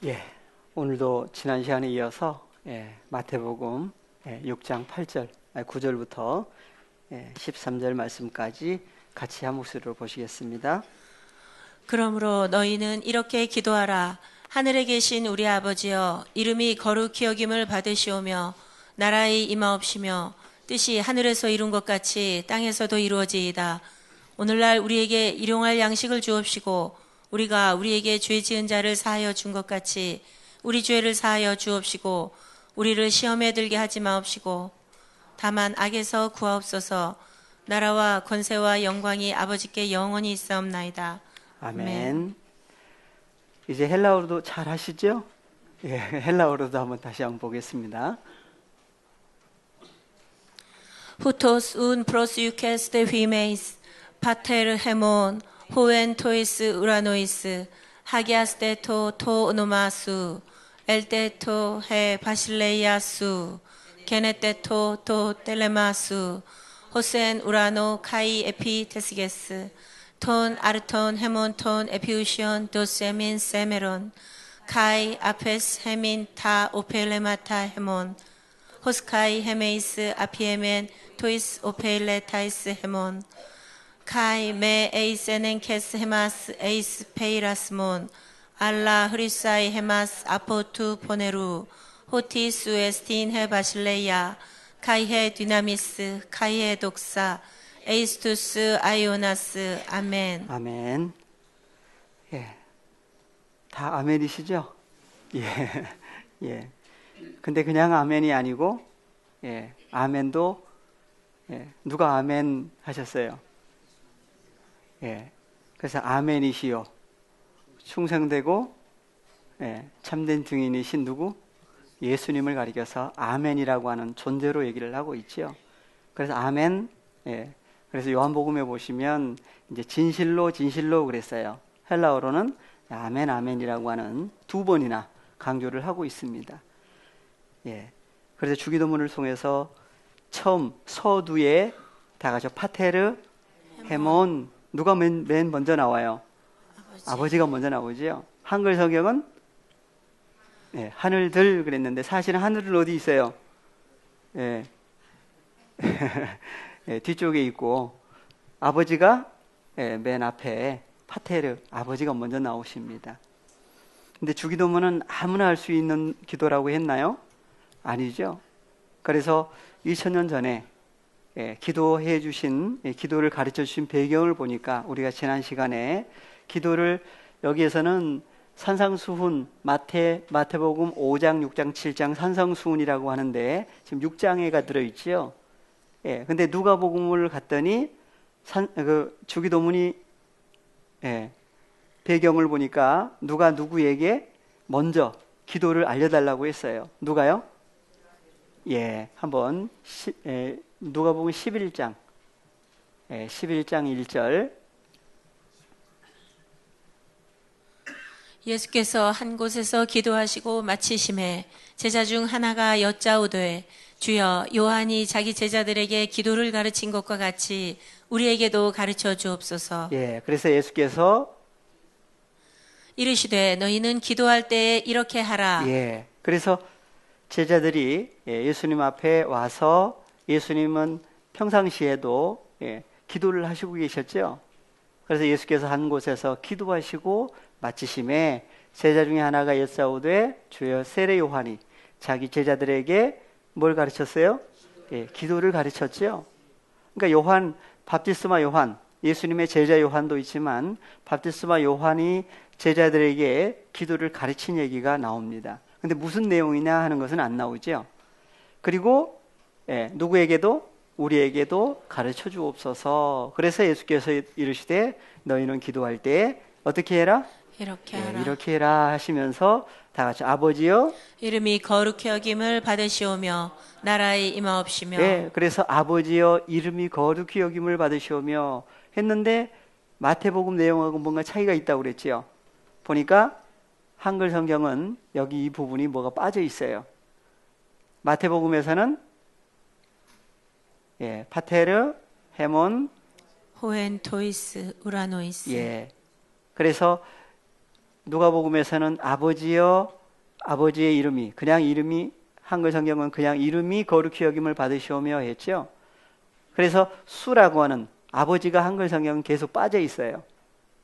예, 오늘도 지난 시간에 이어서 마태복음 6장 8절, 9절부터 13절 말씀까지 같이 한 목소리로 보시겠습니다. 그러므로 너희는 이렇게 기도하라. 하늘에 계신 우리 아버지여, 이름이 거룩히 여김을 받으시오며 나라의 임하옵시며 뜻이 하늘에서 이룬 것 같이 땅에서도 이루어지이다. 오늘날 우리에게 일용할 양식을 주옵시고 우리가 우리에게 죄 지은 자를 사하여 준 것 같이 우리 죄를 사하여 주옵시고 우리를 시험에 들게 하지 마옵시고 다만 악에서 구하옵소서. 나라와 권세와 영광이 아버지께 영원히 있사옵나이다. 아멘. 이제 헬라어로도 잘 하시죠? 예, 헬라어로도 한번 다시 한번 보겠습니다. Hutos un proseuches de huimeis, pater hemon, hoen tois uranois, hagias de to onomasu, el de to he basileiasu, genet de to telemasu, hosen urano kai epi tesiges, ton arton hemon ton epiusion dosemin semeron, kai apes hemin ta opelemata hemon, 호스카이 헤메이스 아피에멘 토이스 오페일레 타이스 헤몬 카이 메 에이세넨 케스 헤마스 에이스 페이라스몬 알라 흐리사이 헤마스 아포투 포네루 호티스 에스틴 헤 바실레야 카이헤 디나미스 카이헤 독사 에이스투스 아이오나스 아멘. 아멘. 예, 다 아멘이시죠? 예, 예. 근데 그냥 아멘이 아니고, 아멘도, 누가 아멘 하셨어요? 그래서 아멘이시요. 충성되고, 참된 증인이신 누구? 예수님을 가리켜서 아멘이라고 하는 존재로 얘기를 하고 있죠. 그래서 아멘, 그래서 요한복음에 보시면, 이제 진실로 그랬어요. 헬라어로는 아멘, 아멘이라고 하는 두 번이나 강조를 하고 있습니다. 그래서 주기도문을 통해서 처음 서두에 다 같이 파테르 헤몬 누가 맨 먼저 나와요? 아버지가 먼저 나오죠. 한글 성경은 하늘들 그랬는데 사실은 하늘은 어디 있어요? 뒤쪽에 있고 아버지가 맨 앞에 파테르 아버지가 먼저 나오십니다. 근데 주기도문은 아무나 할 수 있는 기도라고 했나요? 아니죠. 그래서 2000년 전에 기도해 주신, 기도를 가르쳐 주신 배경을 보니까 우리가 지난 시간에 기도를 여기에서는 산상수훈, 마태복음 5장, 6장, 7장 산상수훈이라고 하는데 지금 6장에가 들어있지요. 근데 누가복음을 갔더니 주기도문이 배경을 보니까 누가 누구에게 먼저 기도를 알려달라고 했어요. 누가요? 한번 누가복음 11장 1절 예수께서 한 곳에서 기도하시고 마치심에 제자 중 하나가 여짜오되 주여 요한이 자기 제자들에게 기도를 가르친 것과 같이 우리에게도 가르쳐 주옵소서. 그래서 예수께서 이르시되 너희는 기도할 때에 이렇게 하라. 그래서 제자들이 예수님 앞에 와서 예수님은 평상시에도 기도를 하시고 계셨죠. 그래서 예수께서 한 곳에서 기도하시고 마치심에 제자 중에 하나가 여짜오되 주여 세례 요한이 자기 제자들에게 뭘 가르쳤어요? 기도를 가르쳤죠. 그러니까 요한, 밥티스마 요한, 예수님의 제자 요한도 있지만 밥티스마 요한이 제자들에게 기도를 가르친 얘기가 나옵니다. 근데 무슨 내용이냐 하는 것은 안 나오죠. 그리고 누구에게도 우리에게도 가르쳐 주옵소서. 그래서 예수께서 이르시되 너희는 기도할 때 어떻게 해라? 이렇게 하라. 이렇게 해라 하시면서 다 같이 아버지여 이름이 거룩히 여김을 받으시오며 나라의 임하옵시며. 그래서 아버지여 이름이 거룩히 여김을 받으시오며 했는데 마태복음 내용하고 뭔가 차이가 있다고 그랬지요. 보니까 한글 성경은 여기 이 부분이 뭐가 빠져 있어요. 마태복음에서는 파테르, 헤몬, 호엔 토이스 우라노이스. 그래서 누가복음에서는 아버지여 아버지의 이름이 그냥 이름이 한글 성경은 그냥 이름이 거룩히 여김을 받으시오며 했죠. 그래서 수라고 하는 아버지가 한글 성경은 계속 빠져 있어요.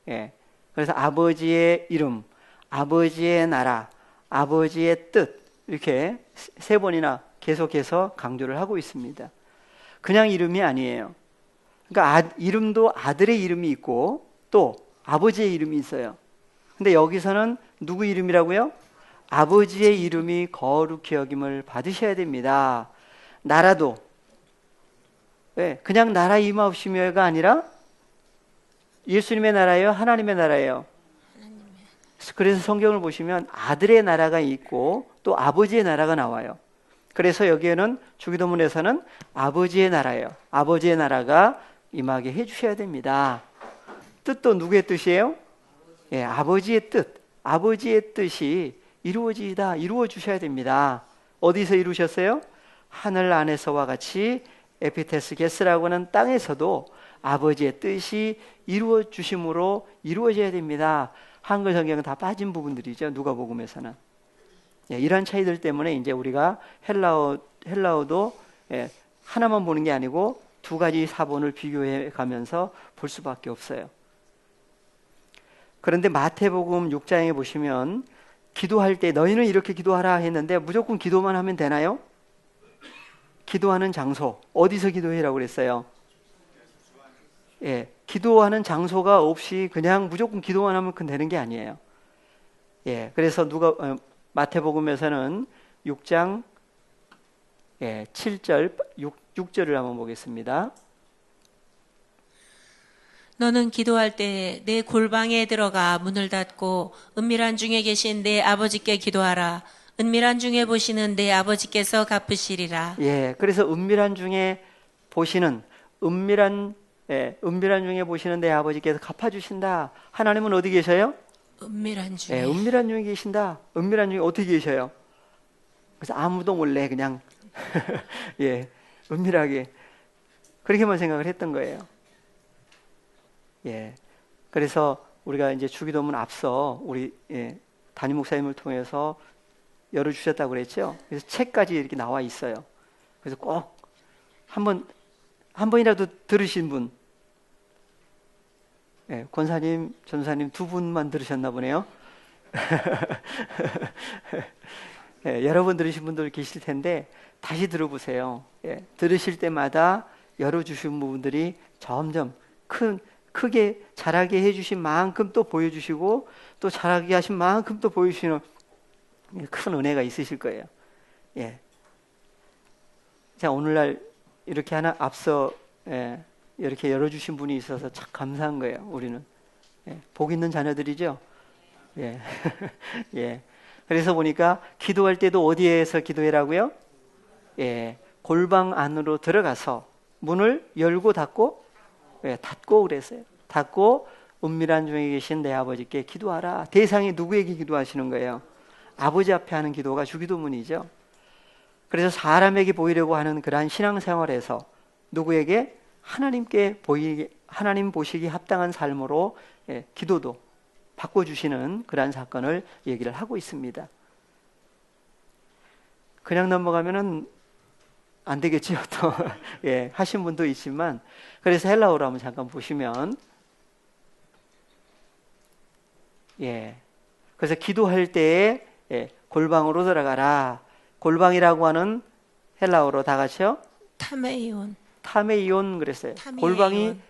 예. 그래서 아버지의 이름, 아버지의 나라, 아버지의 뜻 이렇게 세 번이나 계속해서 강조를 하고 있습니다. 그냥 이름이 아니에요. 그러니까 이름도 아들의 이름이 있고 또 아버지의 이름이 있어요. 근데 여기서는 누구 이름이라고요? 아버지의 이름이 거룩히 여김을 받으셔야 됩니다. 나라도 그냥 나라 임하옵시며가 아니라 예수님의 나라예요? 하나님의 나라예요? 그래서 성경을 보시면 아들의 나라가 있고 또 아버지의 나라가 나와요. 그래서 여기에는 주기도문에서는 아버지의 나라예요. 아버지의 나라가 임하게 해주셔야 됩니다. 뜻도 누구의 뜻이에요? 예, 아버지의 뜻. 아버지의 뜻이 이루어지다, 이루어 주셔야 됩니다. 어디서 이루셨어요? 하늘 안에서와 같이 에피테스 게스라고 하는 땅에서도 아버지의 뜻이 이루어 주심으로 이루어져야 됩니다. 한글 성경은 다 빠진 부분들이죠. 누가복음에서는. 예, 이런 차이들 때문에 이제 우리가 헬라어도 하나만 보는 게 아니고 두 가지 사본을 비교해 가면서 볼 수밖에 없어요. 그런데 마태복음 6장에 보시면 기도할 때 너희는 이렇게 기도하라 했는데 무조건 기도만 하면 되나요? 기도하는 장소 어디서 기도해라고 그랬어요? 예, 기도하는 장소가 없이 그냥 무조건 기도만 하면 되는 게 아니에요. 예, 그래서 마태복음에서는 6장 7절 6절을 한번 보겠습니다. 너는 기도할 때 내 골방에 들어가 문을 닫고 은밀한 중에 계신 내 아버지께 기도하라. 은밀한 중에 보시는 내 아버지께서 갚으시리라. 예, 그래서 은밀한 중에 보시는 은밀한 중에 보시는 내 아버지께서 갚아주신다. 하나님은 어디 계셔요? 은밀한 중에. 예, 은밀한 중에 계신다. 은밀한 중에 어떻게 계셔요? 그래서 아무도 몰래 그냥 예, 은밀하게 그렇게만 생각을 했던 거예요. 예, 그래서 우리가 이제 주기도문 앞서 우리 담임 목사님을 통해서 열어주셨다고 그랬죠. 그래서 책까지 이렇게 나와 있어요. 그래서 꼭 한 번이라도 들으신 분, 권사님, 전사님 두 분만 들으셨나 보네요. 여러 번 들으신 분들 계실 텐데 다시 들어보세요. 들으실 때마다 열어주신 부분들이 점점 크게 자라게 해주신 만큼 또 보여주시고 또 자라게 하신 만큼 또 보여주시는 큰 은혜가 있으실 거예요. 예. 자, 오늘날 이렇게 하나 앞서 이렇게 열어주신 분이 있어서 참 감사한 거예요. 우리는 복 있는 자녀들이죠. 예. 예. 그래서 보니까 기도할 때도 어디에서 기도해라고요? 예. 골방 안으로 들어가서 문을 열고 닫고 닫고 그랬어요. 닫고 은밀한 중에 계신 내 아버지께 기도하라. 대상이 누구에게 기도하시는 거예요? 아버지 앞에 하는 기도가 주기도문이죠. 그래서 사람에게 보이려고 하는 그러한 신앙생활에서 누구에게 하나님 보시기 합당한 삶으로 기도도 바꿔주시는 그러한 사건을 얘기를 하고 있습니다. 그냥 넘어가면은 안 되겠죠. 또 하신 분도 있지만 그래서 헬라어로 한번 잠깐 보시면 그래서 기도할 때에 골방으로 들어가라. 골방이라고 하는 헬라어로 다 같이요. 타메이온 그랬어요. 타메이온. 골방이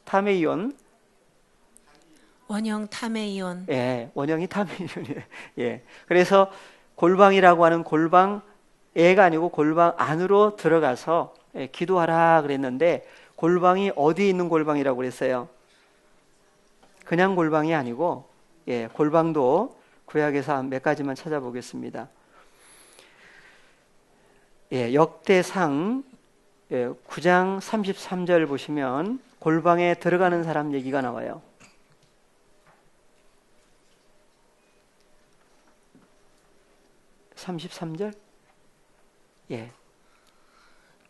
타메이온. 원형 타메이온. 원형이 타메이온이에요. 그래서 골방이라고 하는 골방 애가 아니고 골방 안으로 들어가서 기도하라 그랬는데 골방이 어디에 있는 골방이라고 그랬어요? 그냥 골방이 아니고 골방도 구약에서 몇 가지만 찾아보겠습니다. 역대상 9장 33절 보시면 골방에 들어가는 사람 얘기가 나와요. (33절)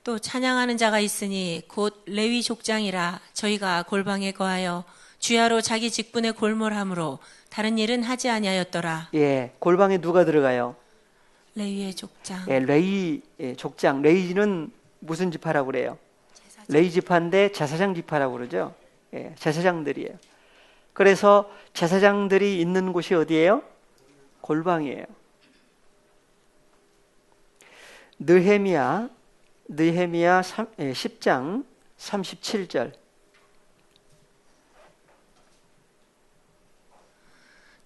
또 찬양하는 자가 있으니 곧 레위 족장이라 저희가 골방에 거하여 주야로 자기 직분에 골몰함으로 다른 일은 하지 아니하였더라. 예, 골방에 누가 들어가요? 레위의 족장. 예, 레위 족장. 레위는 무슨 지파라고 그래요? 레위 지파인데 제사장 지파라고 그러죠. 예, 제사장들이에요. 그래서 제사장들이 있는 곳이 어디예요? 골방이에요. 느헤미야 10장 37절.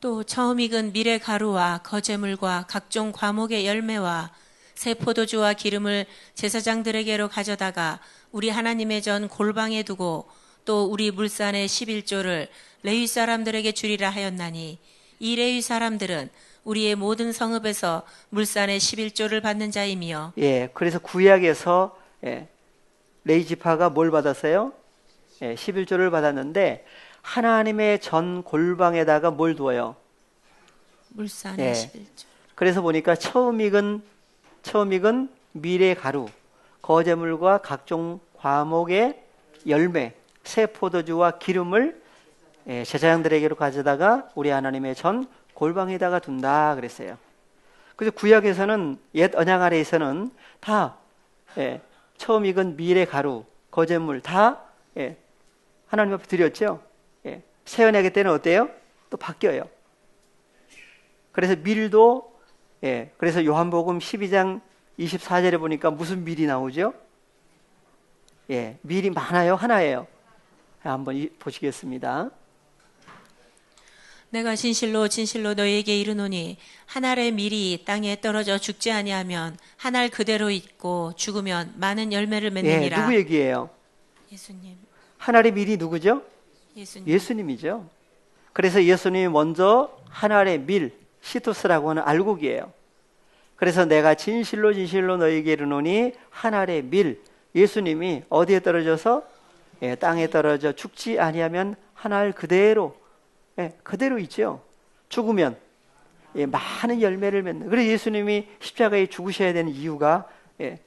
또 처음 익은 밀의 가루와 거제물과 각종 과목의 열매와 새 포도주와 기름을 제사장들에게로 가져다가 우리 하나님의 전 골방에 두고 또 우리 물산의 11조를 레위 사람들에게 주리라 하였나니 이 레위 사람들은 우리의 모든 성읍에서 물산의 11조를 받는 자이며. 예, 그래서 구약에서 레위 지파가 뭘 받았어요? 11조를 받았는데 하나님의 전 골방에다가 뭘 두어요? 물산의 11조. 그래서 보니까 처음 익은 밀의 가루, 거제물과 각종 과목의 열매, 새 포도주와 기름을 제사장들에게로 가져다가 우리 하나님의 전 골방에다가 둔다 그랬어요. 그래서 구약에서는 옛 언약 아래에서는 다 처음 익은 밀의 가루, 거제물 다 하나님 앞에 드렸죠. 새 언약의 때는 어때요? 또 바뀌어요. 그래서 밀도 그래서 요한복음 12장 24절에 보니까 무슨 밀이 나오죠? 밀이 많아요? 하나예요? 한번 보시겠습니다. 내가 진실로 진실로 너희에게 이르노니 한 알의 밀이 땅에 떨어져 죽지 아니하면 한 알 그대로 있고 죽으면 많은 열매를 맺느니라. 누구 얘기예요? 예수님. 한 알의 밀이 누구죠? 예수님이죠. 그래서 예수님이 먼저 한 알의 밀, 시토스라고 하는 알곡이에요. 그래서 내가 진실로 진실로 너희에게 이르노니 한 알의 밀, 예수님이 어디에 떨어져서 땅에 떨어져 죽지 아니하면 한 알 그대로 그대로 있죠. 죽으면 많은 열매를 맺는. 그래서 예수님이 십자가에 죽으셔야 되는 이유가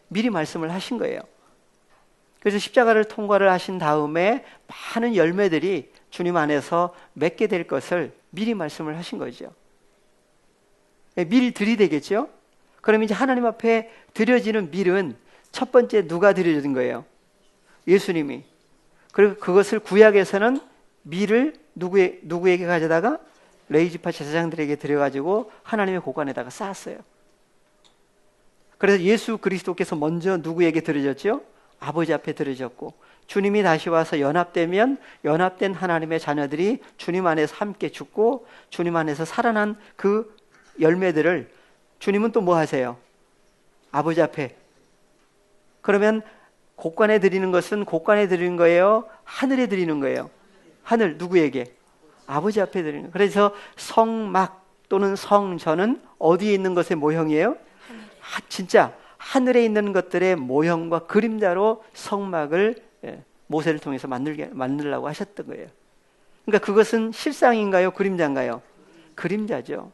미리 말씀을 하신 거예요. 그래서 십자가를 통과를 하신 다음에 많은 열매들이 주님 안에서 맺게 될 것을 미리 말씀을 하신 거죠. 밀들이 되겠죠. 그럼 이제 하나님 앞에 드려지는 밀은 첫 번째 누가 드려진 거예요? 예수님이. 그리고 그것을 구약에서는 밀을 누구에게 가져다가 레위 지파 제사장들에게 드려가지고 하나님의 곳간에다가 쌓았어요. 그래서 예수 그리스도께서 먼저 누구에게 드려졌죠? 아버지 앞에 드려졌고, 주님이 다시 와서 연합되면 연합된 하나님의 자녀들이 주님 안에서 함께 죽고 주님 안에서 살아난 그 열매들을 주님은 또 뭐 하세요? 아버지 앞에. 그러면 곳간에 드리는 것은 곳간에 드리는 거예요? 하늘에 드리는 거예요? 하늘 누구에게? 아버지 앞에 드리는 거예요. 그래서 성막 또는 성전은 어디에 있는 것의 모형이에요? 진짜 하늘에 있는 것들의 모형과 그림자로 성막을 모세를 통해서 만들려고 하셨던 거예요. 그러니까 그것은 실상인가요? 그림자인가요? 그림자죠.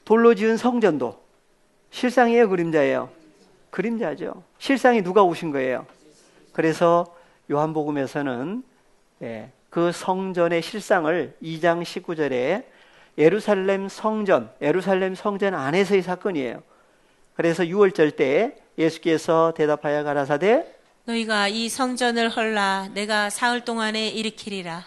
돌로 지은 성전도 실상이에요? 그림자예요? 그림자죠. 실상이 누가 오신 거예요? 그래서 요한복음에서는 그 성전의 실상을 2장 19절에 예루살렘 성전 안에서의 사건이에요. 그래서 6월절 때 예수께서 대답하여 가라사대 너희가 이 성전을 헐라 내가 사흘 동안에 일으키리라.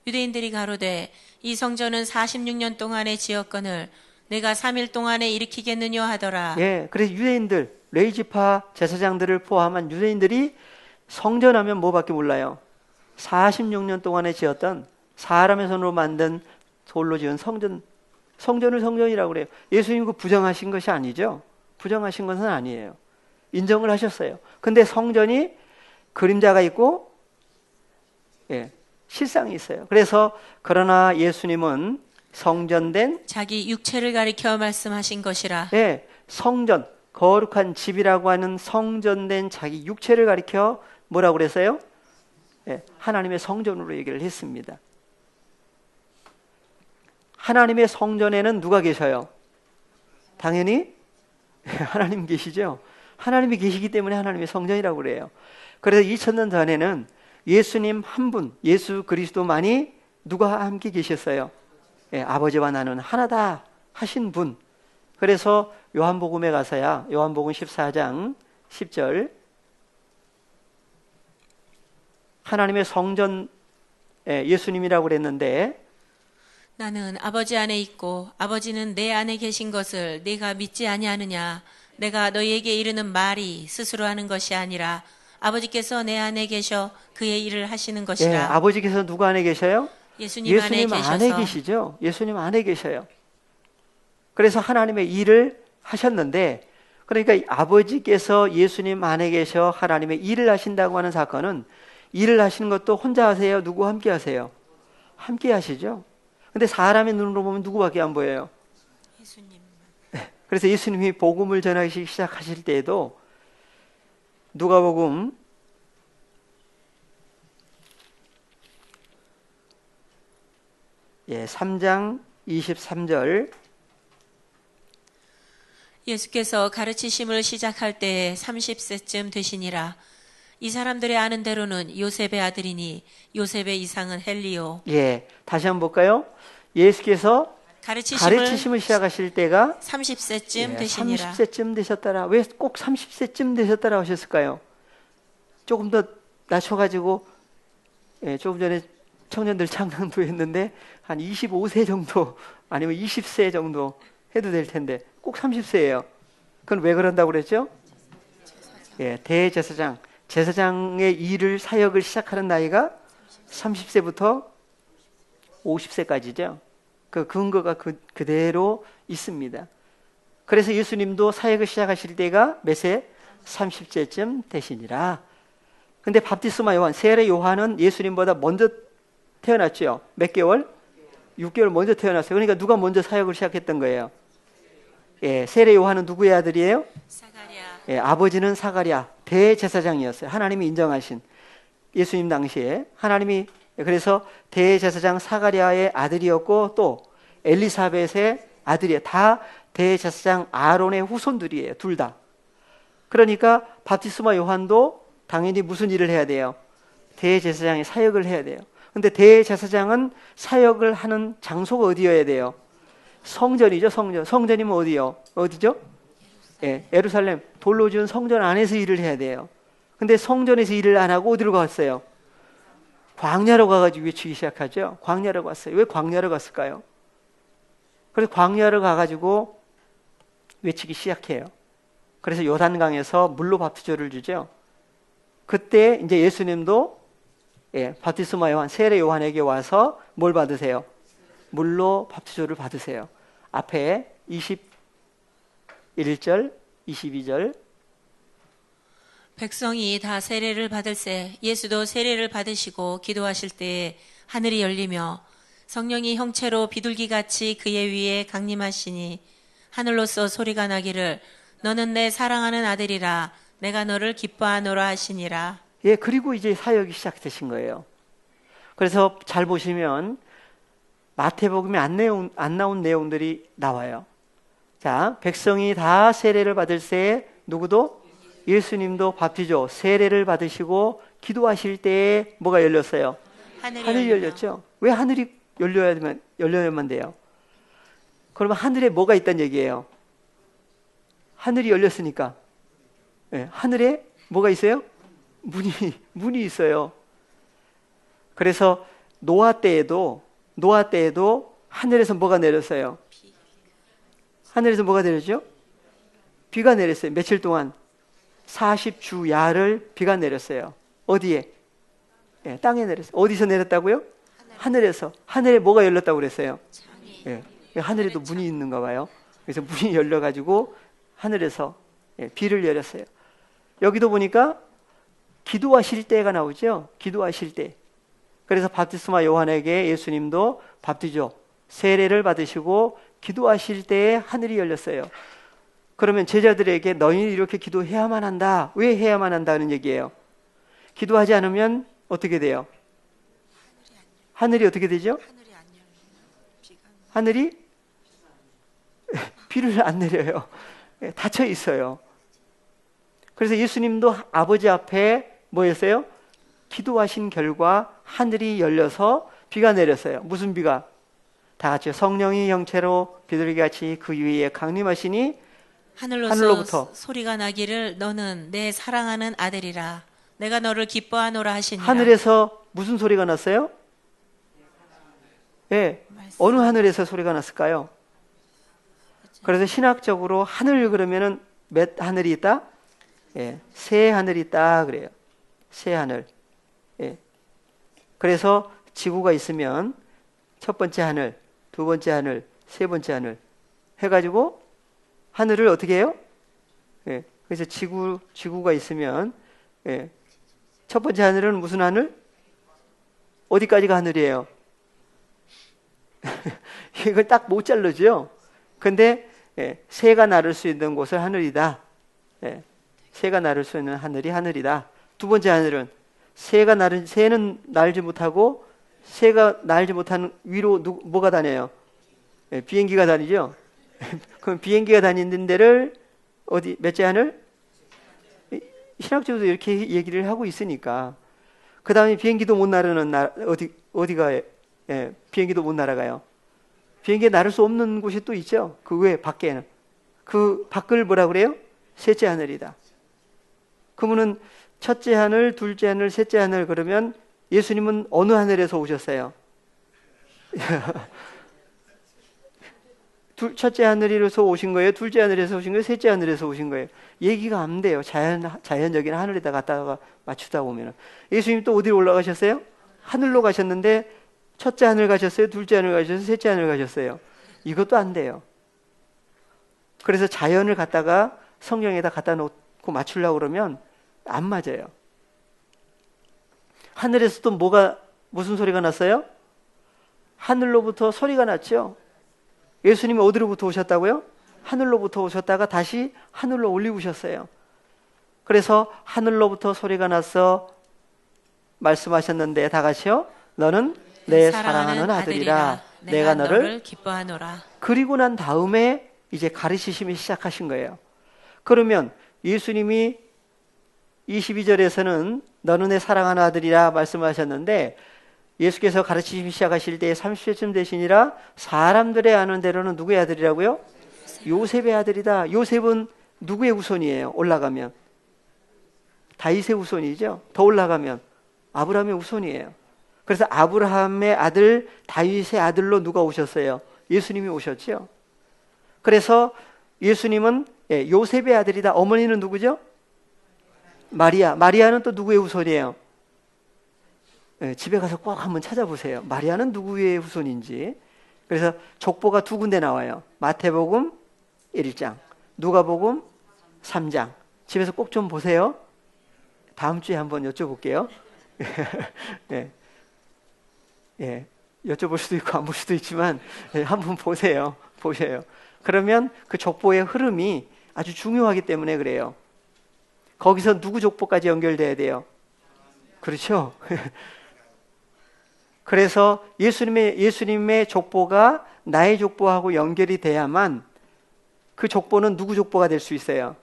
유대인들이 가로되 이 성전은 46년 동안에 지었거늘 내가 3일 동안에 일으키겠느냐 하더라. 그래서 유대인들, 레위 지파 제사장들을 포함한 유대인들이 성전하면 뭐밖에 몰라요? 46년 동안에 지었던 사람의 손으로 만든 돌로 지은 성전을 성전이라고 그래요. 예수님 그 부정하신 것이 아니죠. 부정하신 것은 아니에요. 인정을 하셨어요. 근데 성전이 그림자가 있고 실상이 있어요. 그래서 그러나 예수님은 성전된 자기 육체를 가리켜 말씀하신 것이라. 성전, 거룩한 집이라고 하는 성전된 자기 육체를 가리켜 뭐라고 그랬어요? 하나님의 성전으로 얘기를 했습니다. 하나님의 성전에는 누가 계셔요? 당연히 하나님 계시죠. 하나님이 계시기 때문에 하나님의 성전이라고 그래요. 그래서 2000년 전에는 예수님 한 분, 예수 그리스도만이 누가 함께 계셨어요? 예, 아버지와 나는 하나다 하신 분. 그래서 요한복음에 가서야 요한복음 14장 10절 하나님의 성전 예수님이라고 그랬는데 나는 아버지 안에 있고 아버지는 내 안에 계신 것을 네가 믿지 아니하느냐. 내가 너희에게 이르는 말이 스스로 하는 것이 아니라 아버지께서 내 안에 계셔 그의 일을 하시는 예, 것이라. 아버지께서 누구 안에 계셔요? 예수님 안에 예수님 안에 계셔서 계시죠. 예수님 안에 계셔요. 그래서 하나님의 일을 하셨는데 그러니까 아버지께서 예수님 안에 계셔 하나님의 일을 하신다고 하는 사건은 일을 하시는 것도 혼자 하세요? 누구 함께 하세요? 함께 하시죠. 근데 사람의 눈으로 보면 누구밖에 안 보여요? 예수님. 그래서 예수님이 복음을 전하기 시작하실 때에도 누가복음 3장 23절 예수께서 가르치심을 시작할 때에 30세쯤 되시니라. 이 사람들의 아는 대로는 요셉의 아들이니 요셉의 이상은 헬리오. 예, 다시 한번 볼까요? 예수께서 가르치심을 시작하실 때가 30세쯤 되시니라. 30세쯤 되셨더라. 왜 꼭 30세쯤 되셨더라 하셨을까요? 조금 더 낮춰가지고 조금 전에 청년들 창당도 했는데 한 25세 정도 아니면 20세 정도 해도 될 텐데 꼭 30세예요. 그건 왜 그런다고 그랬죠? 예, 대제사장, 제사장의 일을 사역을 시작하는 나이가 30세부터 50세까지죠. 그 근거가 그대로 있습니다. 그래서 예수님도 사역을 시작하실 때가 몇 세? 30세쯤 되시니라. 근데 밥티스마 요한, 세례 요한은 예수님보다 먼저 태어났죠. 몇 개월? 6개월 먼저 태어났어요. 그러니까 누가 먼저 사역을 시작했던 거예요? 예, 세례 요한은 누구의 아들이에요? 사가랴. 예, 아버지는 사가랴 대제사장이었어요. 하나님이 인정하신 예수님 당시에 하나님이 그래서 대제사장 사가랴의 아들이었고 또 엘리사벳의 아들이에요. 다 대제사장 아론의 후손들이에요. 둘 다. 그러니까 밥티스마 요한도 당연히 무슨 일을 해야 돼요? 대제사장의 사역을 해야 돼요. 근데 대제사장은 사역을 하는 장소가 어디여야 돼요? 성전이죠, 성전. 성전이면 어디요? 어디죠? 예, 예루살렘 돌로 지은 성전 안에서 일을 해야 돼요. 근데 성전에서 일을 안 하고 어디로 갔어요? 광야로 가가지고 외치기 시작하죠. 광야로 갔어요. 왜 광야로 갔을까요? 그래서 광야로 가가지고 외치기 시작해요. 그래서 요단강에서 물로 밥투조를 주죠. 그때 이제 예수님도 바티스마 요한, 세례 요한에게 와서 뭘 받으세요? 물로 밥투조를 받으세요. 앞에 21절, 22절 백성이 다 세례를 받을세 예수도 세례를 받으시고 기도하실 때에 하늘이 열리며 성령이 형체로 비둘기같이 그의 위에 강림하시니 하늘로서 소리가 나기를 너는 내 사랑하는 아들이라 내가 너를 기뻐하노라 하시니라. 예, 그리고 이제 사역이 시작되신 거예요. 그래서 잘 보시면 마태복음에 안 나온 내용들이 나와요. 자, 백성이 다 세례를 받을새 누구도? 예수님도 밥티조 세례를 받으시고 기도하실 때에 뭐가 열렸어요? 하늘이 열렸죠. 왜 하늘이 열려야만 돼요? 그러면 하늘에 뭐가 있다는 얘기예요? 하늘이 열렸으니까 하늘에 뭐가 있어요? 문이 있어요. 그래서 노아 때에도 하늘에서 뭐가 내렸어요? 하늘에서 뭐가 내렸죠? 비가 내렸어요. 며칠 동안 40주야를 비가 내렸어요. 어디에? 땅에 내렸어요. 어디서 내렸다고요? 하늘에서. 하늘에 뭐가 열렸다고 그랬어요? 하늘에도 문이 있는가 봐요. 그래서 문이 열려가지고 하늘에서 비를 내렸어요. 여기도 보니까 기도하실 때가 나오죠. 기도하실 때. 그래서 바티스마 요한에게 예수님도 밥티조 세례를 받으시고 기도하실 때에 하늘이 열렸어요. 그러면 제자들에게 너희는 이렇게 기도해야만 한다. 왜 해야만 한다는 얘기예요? 기도하지 않으면 어떻게 돼요? 하늘이 어떻게 되죠? 하늘이 비를 안 내려요. 닫혀 있어요. 그래서 예수님도 아버지 앞에 뭐였어요? 기도하신 결과 하늘이 열려서 비가 내렸어요. 무슨 비가? 다 같이 성령이 형체로 비둘기 같이 그 위에 강림하시니 하늘로부터 소리가 나기를 너는 내 사랑하는 아들이라 내가 너를 기뻐하노라 하시니라. 하늘에서 무슨 소리가 났어요? 예, 어느 하늘에서 소리가 났을까요? 그래서 신학적으로 하늘 그러면은 몇 하늘이 있다? 예, 세 하늘이 있다 그래요. 세 하늘. 예. 그래서 지구가 있으면 첫 번째 하늘, 두 번째 하늘, 세 번째 하늘 해가지고 하늘을 어떻게 해요? 예. 그래서 지구가 있으면 예. 첫 번째 하늘은 무슨 하늘? 어디까지가 하늘이에요? 이걸 딱 못 자르죠. 근데 예, 새가 날을 수 있는 곳을 하늘이다. 예, 새가 날을 수 있는 하늘이 하늘이다. 두 번째 하늘은 새는 날지 못하고 새가 날지 못하는 위로 뭐가 다녀요? 예, 비행기가 다니죠. 그럼 비행기가 다니는 데를 어디 몇째 하늘? 신학적으로 이렇게 얘기를 하고 있으니까 그 다음에 비행기도 못 나르는 어디가 예, 비행기도 못 날아가요. 비행기에 나를 수 없는 곳이 또 있죠. 그 외 밖에는 그 밖을 뭐라 그래요? 셋째 하늘이다. 그러면은 첫째 하늘, 둘째 하늘, 셋째 하늘 그러면 예수님은 어느 하늘에서 오셨어요? 첫째 하늘에서 오신 거예요? 둘째 하늘에서 오신 거예요? 셋째 하늘에서 오신 거예요? 얘기가 안 돼요. 자연적인 하늘에다 갖다가 맞추다 보면 예수님 또 어디로 올라가셨어요? 하늘로 가셨는데 첫째 하늘 가셨어요? 둘째 하늘 가셨어요? 셋째 하늘 가셨어요? 이것도 안 돼요. 그래서 자연을 갖다가 성경에다 갖다 놓고 맞추려고 그러면 안 맞아요. 하늘에서 또 무슨 소리가 났어요? 하늘로부터 소리가 났죠. 예수님이 어디로부터 오셨다고요? 하늘로부터 오셨다가 다시 하늘로 올리우셨어요. 그래서 하늘로부터 소리가 나서 말씀하셨는데 다 같이요. 너는 내 사랑하는 아들이라 내가 너를 기뻐하노라. 그리고 난 다음에 이제 가르치심이 시작하신 거예요. 그러면 예수님이 22절에서는 너는 내 사랑하는 아들이라 말씀하셨는데 예수께서 가르치심이 시작하실 때 30세쯤 되시니라 사람들의 아는 대로는 누구의 아들이라고요? 요셉의 아들이다. 요셉은 누구의 후손이에요? 올라가면 다윗의 후손이죠. 더 올라가면 아브라함의 후손이에요. 그래서 아브라함의 아들 다윗의 아들로 누가 오셨어요? 예수님이 오셨죠. 그래서 예수님은 요셉의 아들이다. 어머니는 누구죠? 마리아. 마리아는 또 누구의 후손이에요? 집에 가서 꼭 한번 찾아보세요. 마리아는 누구의 후손인지. 그래서 족보가 두 군데 나와요. 마태복음 1장, 누가복음 3장. 집에서 꼭 좀 보세요. 다음 주에 한번 여쭤볼게요. 네. 예, 여쭤볼 수도 있고 안 볼 수도 있지만 한번 보세요. 보세요. 그러면 그 족보의 흐름이 아주 중요하기 때문에 그래요. 거기서 누구 족보까지 연결돼야 돼요? 그렇죠? 그래서 예수님의 족보가 나의 족보하고 연결이 돼야만 그 족보는 누구 족보가 될 수 있어요?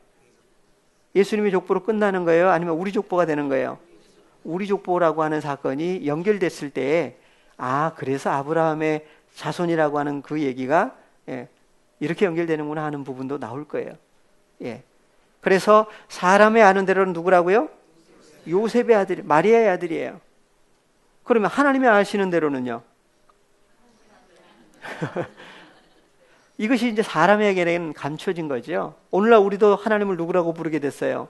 예수님의 족보로 끝나는 거예요? 아니면 우리 족보가 되는 거예요? 우리 족보라고 하는 사건이 연결됐을 때 그래서 아브라함의 자손이라고 하는 그 얘기가 이렇게 연결되는구나 하는 부분도 나올 거예요. 예. 그래서 사람의 아는 대로는 누구라고요? 요셉의 아들, 마리아의 아들이에요. 그러면 하나님이 아시는 대로는요? 이것이 이제 사람에게는 감춰진 거죠. 오늘날 우리도 하나님을 누구라고 부르게 됐어요?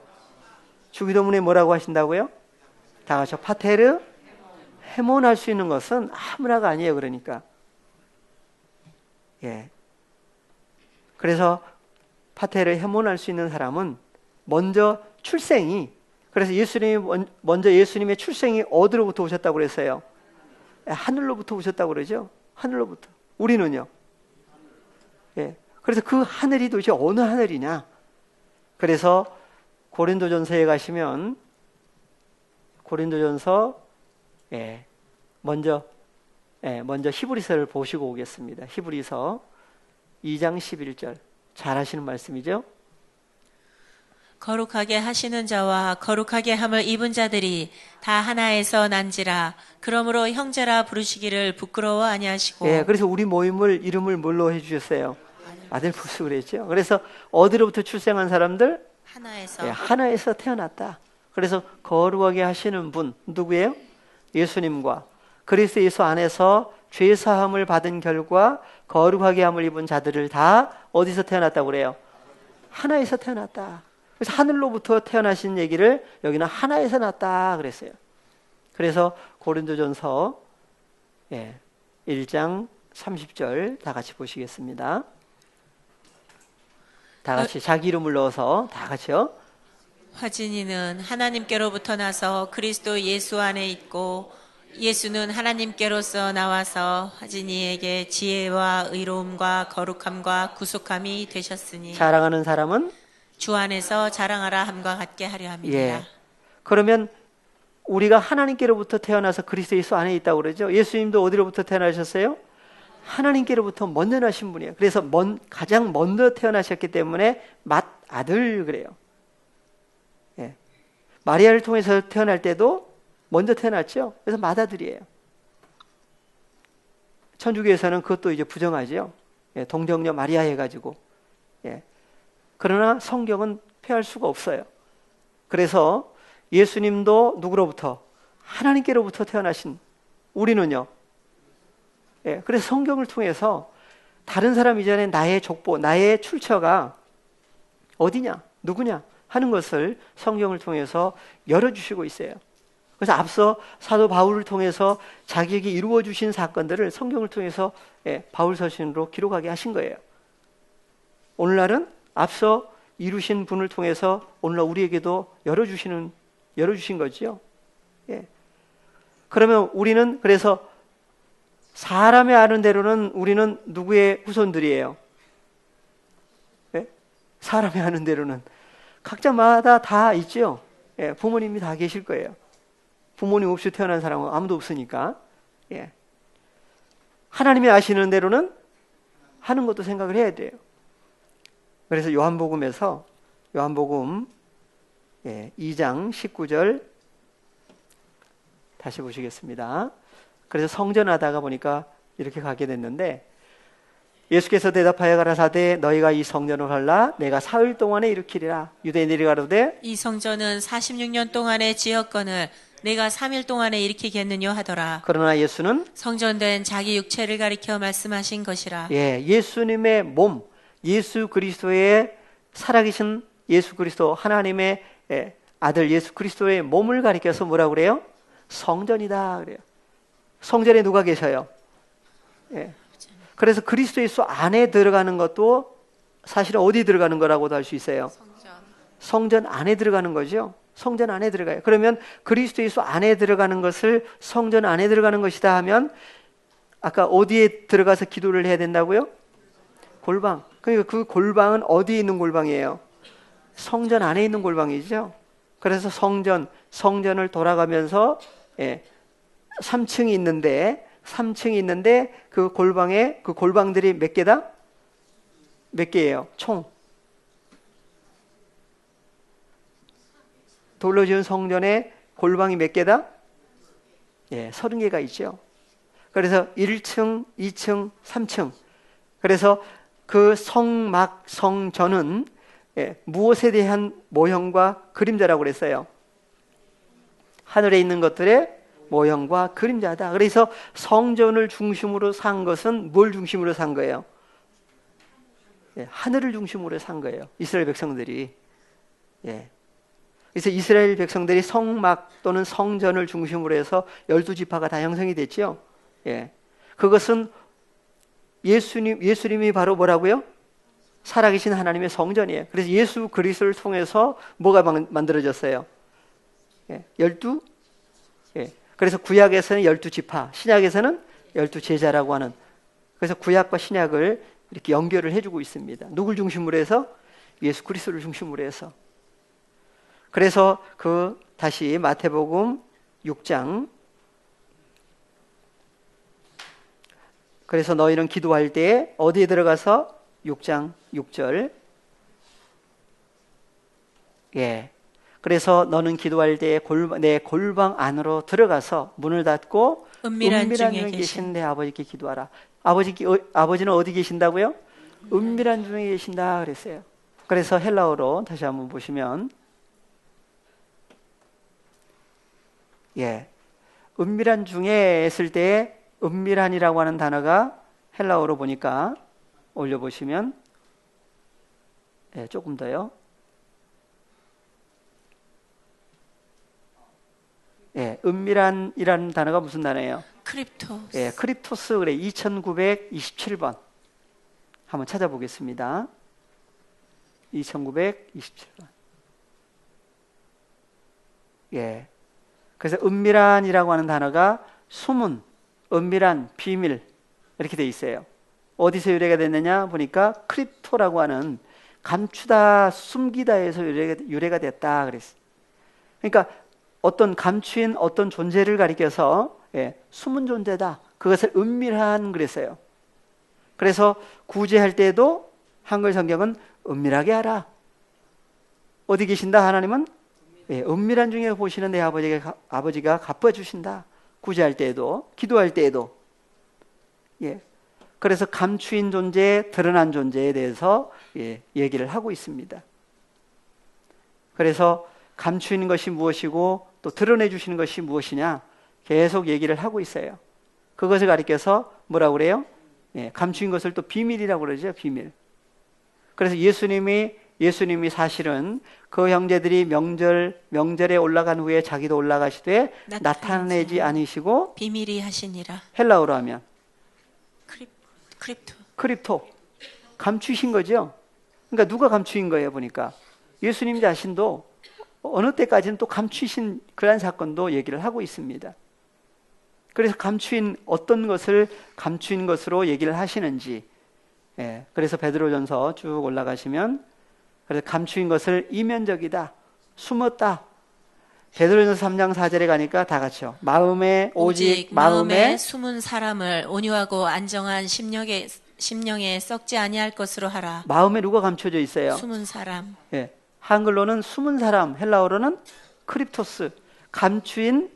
주기도문에 뭐라고 하신다고요? 다 같이 파테르 해몬할 수 있는 것은 아무나가 아니에요. 그러니까 예. 그래서 파테르 해몬할 수 있는 사람은 먼저 출생이 그래서 예수님이 먼저 예수님의 출생이 어디로부터 오셨다고 그랬어요? 하늘로부터 오셨다고 그러죠. 하늘로부터. 우리는요. 예. 그래서 그 하늘이 도대체 어느 하늘이냐? 그래서 고린도전서에 가시면 고린도전서 먼저 히브리서를 보시고 오겠습니다. 히브리서 2장 11절. 잘 하시는 말씀이죠? 거룩하게 하시는 자와 거룩하게 함을 입은 자들이 다 하나에서 난지라. 그러므로 형제라 부르시기를 부끄러워 아니하시고. 예, 그래서 우리 모임을 이름을 뭘로 해주셨어요? 아들 부스 그랬죠. 그래서 어디로부터 출생한 사람들? 하나에서. 예, 하나에서 태어났다. 그래서 거룩하게 하시는 분 누구예요? 예수님과 그리스도 예수 안에서 죄 사함을 받은 결과 거룩하게 함을 입은 자들을 다 어디서 태어났다고 그래요? 하나에서 태어났다. 그래서 하늘로부터 태어나신 얘기를 여기는 하나에서 났다 그랬어요. 그래서 고린도전서 1장 30절 다 같이 보시겠습니다. 다 같이 자기 이름을 넣어서 다 같이요. 화진이는 하나님께로부터 나서 그리스도 예수 안에 있고 예수는 하나님께로서 나와서 화진이에게 지혜와 의로움과 거룩함과 구속함이 되셨으니 자랑하는 사람은 주 안에서 자랑하라 함과 같게 하려 함이라. 예. 그러면 우리가 하나님께로부터 태어나서 그리스도 예수 안에 있다고 그러죠. 예수님도 어디로부터 태어나셨어요? 하나님께로부터 먼저 나신 분이에요. 그래서 가장 먼저 태어나셨기 때문에 맏아들 그래요. 예. 마리아를 통해서 태어날 때도 먼저 태어났죠. 그래서 맏아들이에요. 천주교에서는 그것도 이제 부정하죠. 예. 동정녀 마리아 해가지고. 예. 그러나 성경은 폐할 수가 없어요. 그래서 예수님도 누구로부터? 하나님께로부터 태어나신 우리는요. 예, 그래서 성경을 통해서 다른 사람 이전에 나의 족보, 나의 출처가 어디냐, 누구냐 하는 것을 성경을 통해서 열어주시고 있어요. 그래서 앞서 사도 바울을 통해서 자기에게 이루어주신 사건들을 성경을 통해서 바울 서신으로 기록하게 하신 거예요. 오늘날은 앞서 이루신 분을 통해서 오늘날 우리에게도 열어주신 거죠. 예. 그러면 우리는 그래서 사람이 아는 대로는 우리는 누구의 후손들이에요? 예? 사람이 아는 대로는 각자마다 다 있죠. 예. 부모님이 다 계실 거예요. 부모님 없이 태어난 사람은 아무도 없으니까. 예. 하나님이 아시는 대로는 하는 것도 생각을 해야 돼요. 그래서 요한복음에서 요한복음 2장 19절 다시 보시겠습니다. 그래서 성전하다가 보니까 이렇게 가게 됐는데 예수께서 대답하여 가라사대 너희가 이 성전을 헐라 내가 사흘 동안에 일으키리라. 유대인들이 가로되 이 성전은 46년 동안의 지역건을 내가 3일 동안에 일으키겠느냐 하더라. 그러나 예수는 성전된 자기 육체를 가리켜 말씀하신 것이라. 예수님의 몸, 예수 그리스도의 살아계신 예수 그리스도 하나님의 아들 예수 그리스도의 몸을 가리켜서 뭐라고 그래요? 성전이다 그래요. 성전에 누가 계셔요? 예. 그래서 그리스도 예수 안에 들어가는 것도 사실은 어디 들어가는 거라고도 할 수 있어요? 성전 안에 들어가는 거죠. 성전 안에 들어가요. 그러면 그리스도 예수 안에 들어가는 것을 성전 안에 들어가는 것이다 하면 아까 어디에 들어가서 기도를 해야 된다고요? 골방. 그러니까 그 골방은 어디에 있는 골방이에요? 성전 안에 있는 골방이죠. 그래서 성전을 돌아가면서 3층이 있는데 그 골방에 그 골방들이 몇 개다? 몇 개예요? 총 돌로 지은 성전에 골방이 몇 개다? 30개가 있죠. 그래서 1층, 2층, 3층. 그래서 그 성전은 무엇에 대한 모형과 그림자라고 그랬어요? 하늘에 있는 것들의 모형과 그림자다. 그래서 성전을 중심으로 산 것은 뭘 중심으로 산 거예요? 하늘을 중심으로 산 거예요. 이스라엘 백성들이. 그래서 이스라엘 백성들이 성막 또는 성전을 중심으로 해서 12지파가 다 형성이 됐죠. 그것은 예수님이 바로 뭐라고요? 살아계신 하나님의 성전이에요. 그래서 예수 그리스도를 통해서 뭐가 만들어졌어요? 12? 그래서 구약에서는 12지파, 신약에서는 12제자라고 하는, 그래서 구약과 신약을 이렇게 연결을 해주고 있습니다. 누굴 중심으로 해서? 예수 그리스도를 중심으로 해서. 그래서 다시 마태복음 6장. 그래서 너희는 기도할 때 어디에 들어가서? 6장 6절. 예. 그래서 너는 기도할 때 내 골방 안으로 들어가서 문을 닫고 은밀한 중에 계신 내 아버지께 기도하라. 아버지는 어디 계신다고요? 은밀한 중에 계신다 그랬어요. 그래서 헬라어로 다시 한번 보시면, 예, 은밀한 중에 했을 때 은밀한이라고 하는 단어가 헬라어로 보니까 올려보시면, 예, 조금 더요. 예, 은밀한이라는 단어가 무슨 단어예요? 크립토스. 예, 크립토스. 그래. 2927번. 한번 찾아보겠습니다. 2927번. 예. 그래서 은밀한이라고 하는 단어가 숨은, 은밀한, 비밀 이렇게 돼 있어요. 어디서 유래가 됐느냐 보니까 크립토라고 하는 감추다, 숨기다에서 유래가 됐다 그랬어요. 그러니까 어떤 감추인 어떤 존재를 가리켜서, 예, 숨은 존재다. 그것을 은밀한 그랬어요. 그래서 구제할 때도 한글 성경은 은밀하게 하라. 어디 계신다 하나님은? 예, 은밀한 중에 보시는 내 아버지가 갚아주신다. 구제할 때에도, 기도할 때에도. 예. 그래서 감추인 존재, 드러난 존재에 대해서, 예, 얘기를 하고 있습니다. 그래서 감추이는 것이 무엇이고 또 드러내 주시는 것이 무엇이냐 계속 얘기를 하고 있어요. 그것을 가리켜서 뭐라고 그래요? 예, 감추인 것을 또 비밀이라고 그러죠. 비밀. 그래서 예수님이 사실은 그 형제들이 명절에 올라간 후에 자기도 올라가시되 나타내지 않으시고 비밀이 하시니라. 헬라어로 하면 크립토. 감추신 거죠. 그러니까 누가 감추인 거예요 보니까 예수님 자신도 어느 때까지는 또 감추신 그러한 사건도 얘기를 하고 있습니다. 그래서 어떤 것을 감추인 것으로 얘기를 하시는지, 예, 그래서 베드로전서 쭉 올라가시면, 그래서 감추인 것을 이면적이다, 숨었다. 베드로전서 3장 4절에 가니까 다 같이요. 오직 마음에 숨은 사람을 온유하고 안정한 심령에 썩지 아니할 것으로 하라. 마음에 누가 감춰져 있어요? 숨은 사람. 예, 한글로는 숨은 사람, 헬라어로는 크립토스, 감추인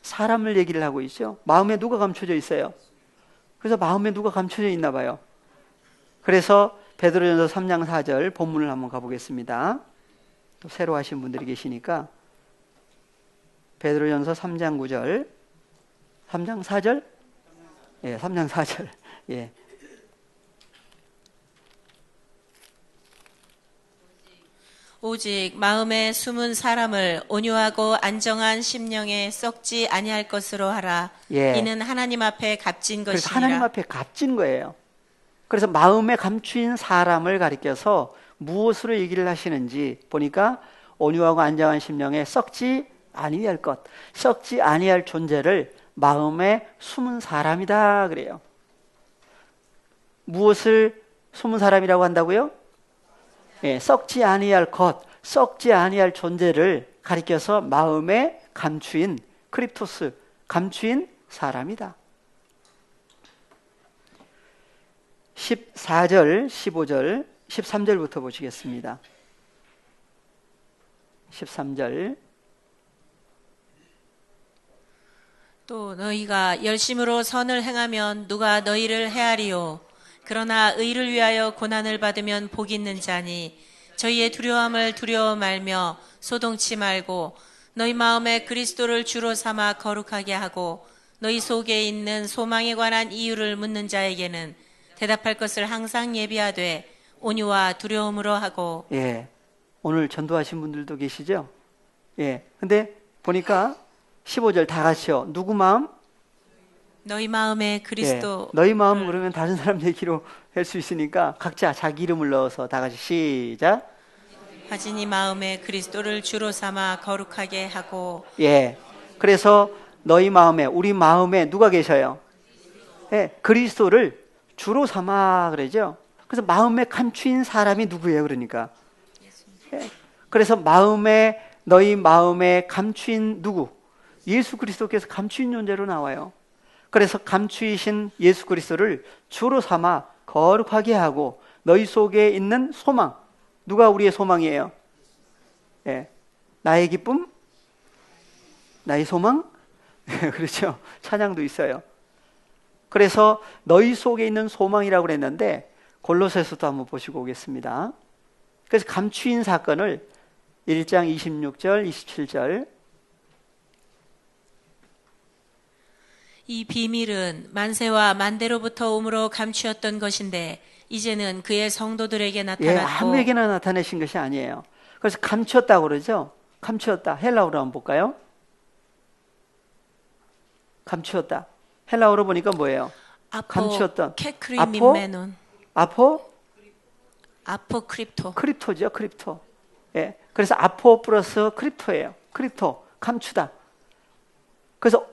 사람을 얘기를 하고 있죠. 마음에 누가 감춰져 있어요? 그래서 마음에 누가 감춰져 있나 봐요. 그래서 베드로전서 3장 4절 본문을 한번 가보겠습니다. 또 새로 하신 분들이 계시니까 베드로전서 3장 9절, 3장 4절? 예, 3장 4절. 예. 오직 마음에 숨은 사람을 온유하고 안정한 심령에 썩지 아니할 것으로 하라. 예. 이는 하나님 앞에 값진 것이니라. 그래서 하나님 앞에 값진 거예요. 그래서 마음에 감추인 사람을 가리켜서 무엇으로 얘기를 하시는지 보니까 온유하고 안정한 심령에 썩지 아니할 것, 썩지 아니할 존재를 마음에 숨은 사람이다 그래요. 무엇을 숨은 사람이라고 한다고요? 예, 썩지 아니할 것, 썩지 아니할 존재를 가리켜서 마음에 감추인 크립토스, 감추인 사람이다. 14절, 15절, 13절부터 보시겠습니다. 13절. 또 너희가 열심으로 선을 행하면 누가 너희를 헤아리요. 그러나 의를 위하여 고난을 받으면 복이 있는 자니 저희의 두려움을 두려워 말며 소동치 말고 너희 마음에 그리스도를 주로 삼아 거룩하게 하고 너희 속에 있는 소망에 관한 이유를 묻는 자에게는 대답할 것을 항상 예비하되 온유와 두려움으로 하고. 예, 오늘 전도하신 분들도 계시죠? 예, 근데 보니까 15절 다 같이요. 누구 마음? 너희 마음에 그리스도. 예, 너희 마음 그러면 다른 사람 얘기로 할 수 있으니까 각자 자기 이름을 넣어서 다 같이 시작. 가진이 마음에 그리스도를 주로 삼아 거룩하게 하고. 예, 그래서 너희 마음에, 우리 마음에 누가 계셔요? 예, 그리스도를 주로 삼아 그러죠. 그래서 마음에 감추인 사람이 누구예요? 그러니까. 예, 그래서 너희 마음에 감추인 누구? 예수 그리스도께서 감추인 존재로 나와요. 그래서 감추이신 예수 그리스도를 주로 삼아 거룩하게 하고 너희 속에 있는 소망, 누가 우리의 소망이에요? 예. 나의 기쁨, 나의 소망, 그렇죠. 찬양도 있어요. 그래서 너희 속에 있는 소망이라고 그랬는데 골로새서도 한번 보시고 오겠습니다. 그래서 감추인 사건을 1장 26절, 27절 이 비밀은 만세와 만대로부터 오므로 감추었던 것인데 이제는 그의 성도들에게 나타났고 아무에게나 나타내신 것이 아니에요. 그래서 감추었다고 그러죠. 감추었다. 헬라어로 한번 볼까요? 감추었다. 헬라어로 보니까 뭐예요? 감추었던. 케크리민메논 아포크립토. 크립토죠, 크립토. 예. 그래서 아포 플러스 크립토예요. 크립토, 감추다. 그래서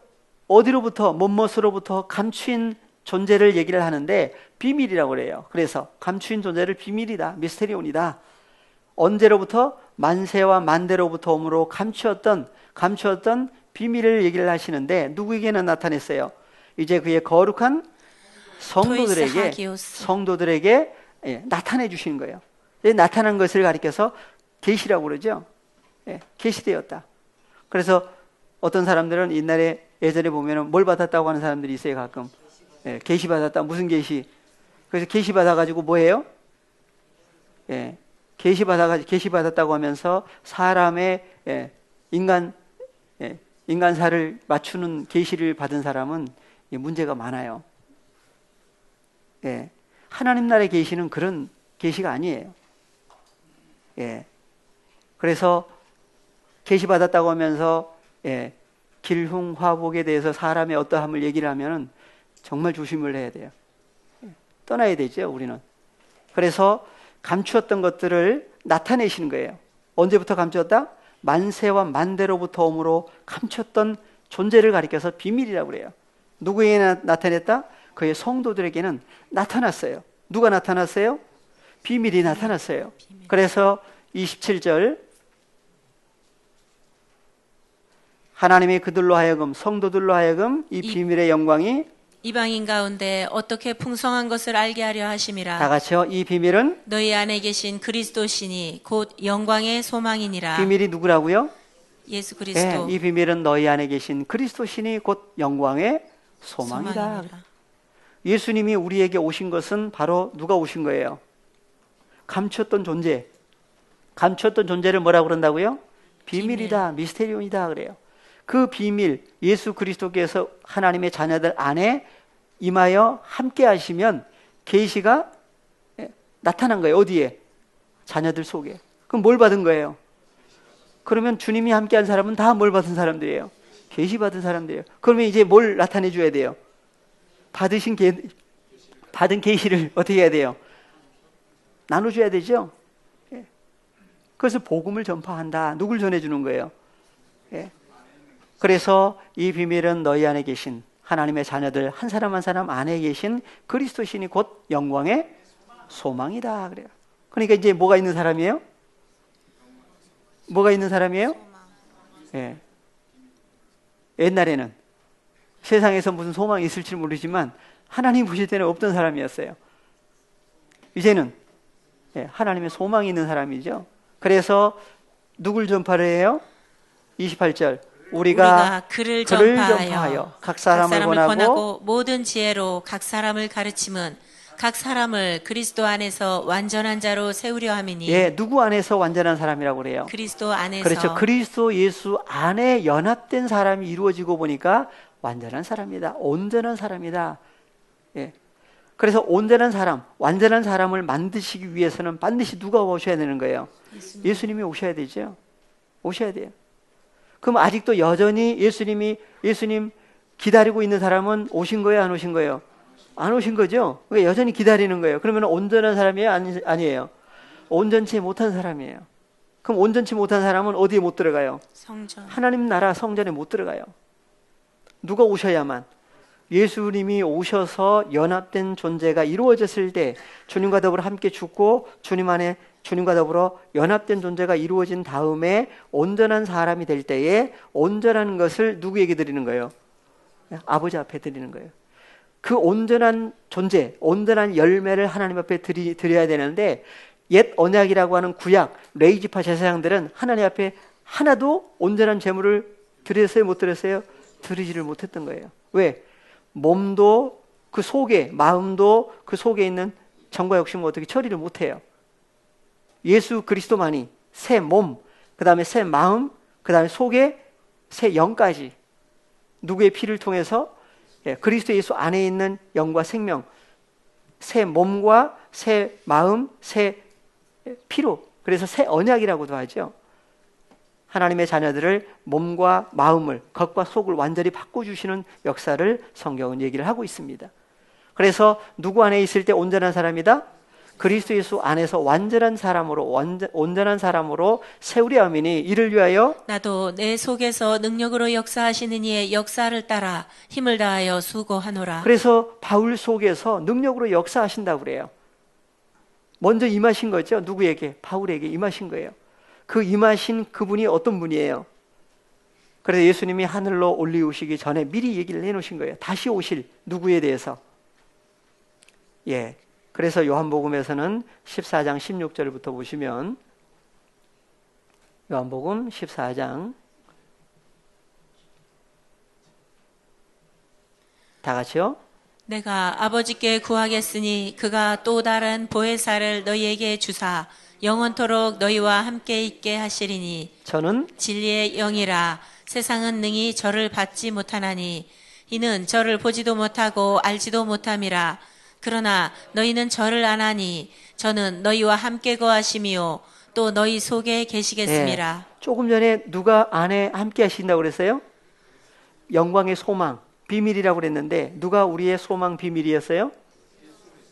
어디로부터, 뭐뭐로부터 감추인 존재를 얘기를 하는데 비밀이라고 그래요. 그래서 감추인 존재를 비밀이다, 미스테리온이다. 언제로부터? 만세와 만대로부터 오므로 감추었던 비밀을 얘기를 하시는데 누구에게는 나타냈어요? 이제 그의 거룩한 성도들에게 나타내 주시는 거예요. 나타난 것을 가리켜서 계시라고 그러죠. 계시되었다. 그래서 어떤 사람들은 옛날에 예전에 보면은 뭘 받았다고 하는 사람들이 있어요. 가끔 계시 받았다. 무슨 계시? 그래서 계시 받아가지고 뭐예요? 계시 받았다고 하면서 사람의 인간사를 맞추는 계시를 받은 사람은 문제가 많아요. 하나님 나라의 계시는 그런 계시가 아니에요. 그래서 계시 받았다고 하면서 길흉화복에 대해서 사람의 어떠함을 얘기를 하면은 정말 조심을 해야 돼요. 떠나야 되죠, 우리는. 그래서 감추었던 것들을 나타내시는 거예요. 언제부터 감추었다? 만세와 만대로부터 오므로 감췄던 존재를 가리켜서 비밀이라고 그래요. 누구에게 나타냈다? 그의 성도들에게는 나타났어요. 누가 나타났어요? 비밀이 나타났어요. 그래서 27절 하나님이 그들로 하여금 성도들로 하여금 이 비밀의 영광이 이방인 가운데 어떻게 풍성한 것을 알게 하려 하심이라. 다 같이요. 이 비밀은 너희 안에 계신 그리스도시니 곧 영광의 소망이니라. 비밀이 누구라고요? 예수 그리스도. 이 비밀은 너희 안에 계신 그리스도시니 곧 영광의 소망이다. 예수님이 우리에게 오신 것은 바로 누가 오신 거예요? 감췄던 존재. 감췄던 존재를 뭐라고 그런다고요? 비밀이다. 미스테리온이다 그래요. 그 비밀, 예수 그리스도께서 하나님의 자녀들 안에 임하여 함께 하시면 계시가 나타난 거예요. 어디에? 자녀들 속에. 그럼 뭘 받은 거예요? 그러면 주님이 함께 한 사람은 다 뭘 받은 사람들이에요? 계시 받은 사람들이에요. 그러면 이제 뭘 나타내 줘야 돼요? 받은 계시를 어떻게 해야 돼요? 나눠줘야 되죠? 그래서 복음을 전파한다. 누굴 전해주는 거예요? 그래서 이 비밀은 너희 안에 계신 하나님의 자녀들 한 사람 한 사람 안에 계신 그리스도신이 곧 영광의 소망이다 그래요. 그러니까 이제 뭐가 있는 사람이에요? 뭐가 있는 사람이에요? 옛날에는 세상에서 무슨 소망이 있을지 모르지만 하나님 보실 때는 없던 사람이었어요. 이제는 하나님의 소망이 있는 사람이죠. 그래서 누굴 전파를 해요? 28절 우리가 그를 전파하여 각 사람을 권하고 모든 지혜로 각 사람을 가르침은 각 사람을 그리스도 안에서 완전한 자로 세우려 함이니. 누구 안에서 완전한 사람이라고 그래요? 그리스도 안에서. 그렇죠. 그리스도 예수 안에 연합된 사람이 이루어지고 보니까 완전한 사람이다. 온전한 사람이다. 그래서 온전한 사람, 완전한 사람을 만드시기 위해서는 반드시 누가 오셔야 되는 거예요? 예수님이 오셔야 되죠. 오셔야 돼요. 그럼 아직도 여전히 예수님 기다리고 있는 사람은 오신 거예요? 안 오신 거예요? 안 오신 거죠? 그러니까 여전히 기다리는 거예요. 그러면 온전한 사람이에요? 아니에요? 온전치 못한 사람이에요. 그럼 온전치 못한 사람은 어디에 못 들어가요? 성전. 하나님 나라 성전에 못 들어가요. 누가 오셔야만. 예수님이 오셔서 연합된 존재가 이루어졌을 때 주님과 더불어 함께 죽고 주님 안에 주님과 더불어 연합된 존재가 이루어진 다음에 온전한 사람이 될 때에 온전한 것을 누구에게 드리는 거예요? 아버지 앞에 드리는 거예요. 그 온전한 존재, 온전한 열매를 하나님 앞에 드려야 되는데 옛 언약이라고 하는 구약 레이지파 제사장들은 하나님 앞에 하나도 온전한 제물을 드렸어요, 못 드렸어요? 드리지를 못했던 거예요. 왜? 몸도 그 속에, 마음도 그 속에 있는 정과 욕심을 어떻게 처리를 못해요. 예수 그리스도만이 새 몸, 그 다음에 새 마음, 그 다음에 속에 새 영까지 누구의 피를 통해서 그리스도 예수 안에 있는 영과 생명, 새 몸과 새 마음, 새 피로, 그래서 새 언약이라고도 하죠. 하나님의 자녀들을 몸과 마음을, 겉과 속을 완전히 바꿔주시는 역사를 성경은 얘기를 하고 있습니다. 그래서 누구 안에 있을 때 온전한 사람이다? 그리스도 예수 안에서 완전한 사람으로, 온전한 사람으로 세우려 함이니 이를 위하여 나도 내 속에서 능력으로 역사하시는 이의 역사를 따라 힘을 다하여 수고하노라. 그래서 바울 속에서 능력으로 역사하신다고 그래요. 먼저 임하신 거죠. 누구에게? 바울에게 임하신 거예요. 그 임하신 그분이 어떤 분이에요? 그래서 예수님이 하늘로 올리우시기 전에 미리 얘기를 해놓으신 거예요. 다시 오실 누구에 대해서. 예. 그래서 요한복음에서는 14장 16절부터 보시면 요한복음 14장 다 같이요. 내가 아버지께 구하겠으니 그가 또 다른 보혜사를 너희에게 주사 영원토록 너희와 함께 있게 하시리니 저는 진리의 영이라. 세상은 능히 저를 받지 못하나니 이는 저를 보지도 못하고 알지도 못함이라. 그러나 너희는 저를 아나니 저는 너희와 함께 거하심이요 또 너희 속에 계시겠음이라. 조금 전에 누가 안에 함께 하신다고 그랬어요? 영광의 소망, 비밀이라고 그랬는데 누가 우리의 소망 비밀이었어요?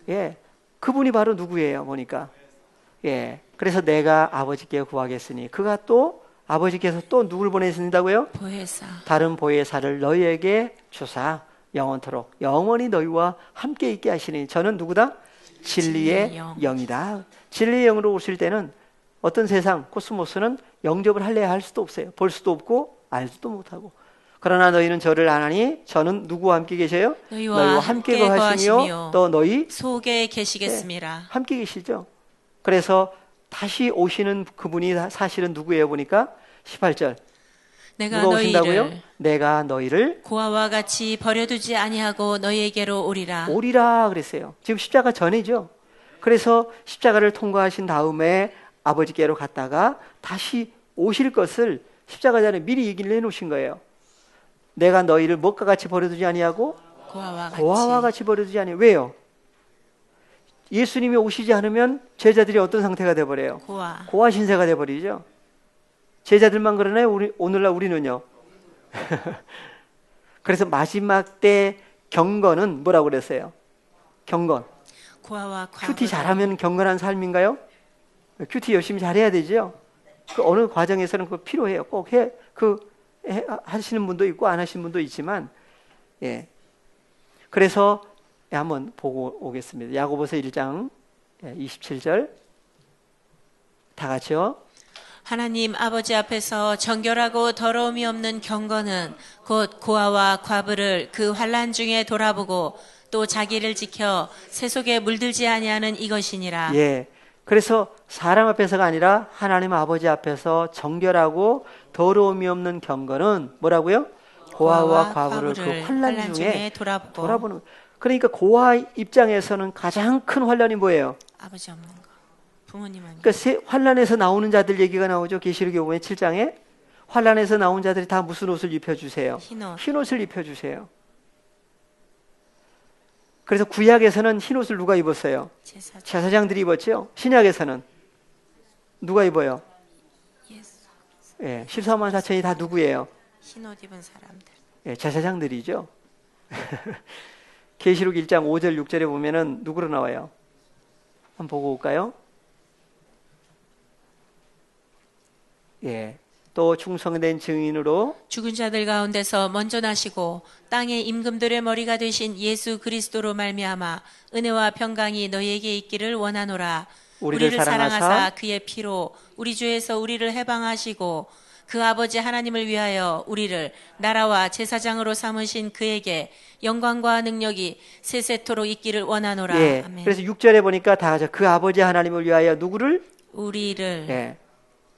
예, 그분이 바로 누구예요? 보니까 예, 그래서 내가 아버지께 구하겠으니 그가 또 아버지께서 또 누굴 보내신다고요? 보혜사. 다른 보혜사를 너희에게 주사 영원토록 영원히 너희와 함께 있게 하시니 저는 누구다? 진리의 영이다. 진리의 영으로 오실 때는 어떤 세상 코스모스는 영접을 할래야 할 수도 없어요. 볼 수도 없고 알지도 못하고. 그러나 너희는 저를 아나니 저는 누구와 함께 계셔요? 너희와 함께 거하시며 또 너희 속에 계시겠음이라. 네, 함께 계시죠. 그래서 다시 오시는 그분이 사실은 누구예요? 보니까 18절 내가 누가 오신다고요? 너희를 내가 너희를 고아와 같이 버려두지 아니하고 너희에게로 오리라. 오리라 그랬어요. 지금 십자가 전이죠. 그래서 십자가를 통과하신 다음에 아버지께로 갔다가 다시 오실 것을 십자가 전에 미리 얘기를 해놓으신 거예요. 내가 너희를 무엇과 같이 버려두지 아니하고 고아와 같이 버려두지 아니. 왜요? 예수님이 오시지 않으면 제자들이 어떤 상태가 돼버려요? 고아 신세가 돼버리죠. 제자들만 그러나요? 오늘날 우리는요. 그래서 마지막 때 경건은 뭐라고 그랬어요? 경건. 큐티 잘하면 경건한 삶인가요? 큐티 열심히 잘해야 되죠. 그 어느 과정에서는 그거 필요해요. 꼭 하시는 분도 있고 안 하시는 분도 있지만, 예. 그래서 한번 보고 오겠습니다. 야고보서 1장 27절 다 같이요. 하나님 아버지 앞에서 정결하고 더러움이 없는 경건은 곧 고아와 과부를 그 환난 중에 돌아보고 또 자기를 지켜 새 속에 물들지 아니하는 이것이니라. 예. 그래서 사람 앞에서가 아니라 하나님 아버지 앞에서 정결하고 더러움이 없는 경건은 뭐라고요? 고아와 과부를 그 환난 중에 돌아보는. 그러니까 고아 입장에서는 가장 큰 환난이 뭐예요? 아버지 없는 거. 부모님 아니에요. 그러니까 환난에서 나오는 자들 얘기가 나오죠. 계시록에 보면 7장에 환난에서 나온 자들이 다 무슨 옷을 입혀주세요? 흰 옷을 입혀주세요. 그래서 구약에서는 흰 옷을 누가 입었어요? 제사장들이 입었죠. 신약에서는 누가 입어요? 예, 14만 4천이 다 누구예요? 흰 옷 입은 사람들. 예, 제사장들이죠. 계시록 1장 5절 6절에 보면은 누구로 나와요? 한번 보고 올까요? 예. 또 충성된 증인으로 죽은 자들 가운데서 먼저 나시고 땅의 임금들의 머리가 되신 예수 그리스도로 말미암아 은혜와 평강이 너희에게 있기를 원하노라. 우리를 사랑하사 그의 피로 우리 주에서 우리를 해방하시고 그 아버지 하나님을 위하여 우리를 나라와 제사장으로 삼으신 그에게 영광과 능력이 세세토록 있기를 원하노라. 예. 아멘. 그래서 6절에 보니까 다 같이 그 아버지 하나님을 위하여 누구를? 우리를 예.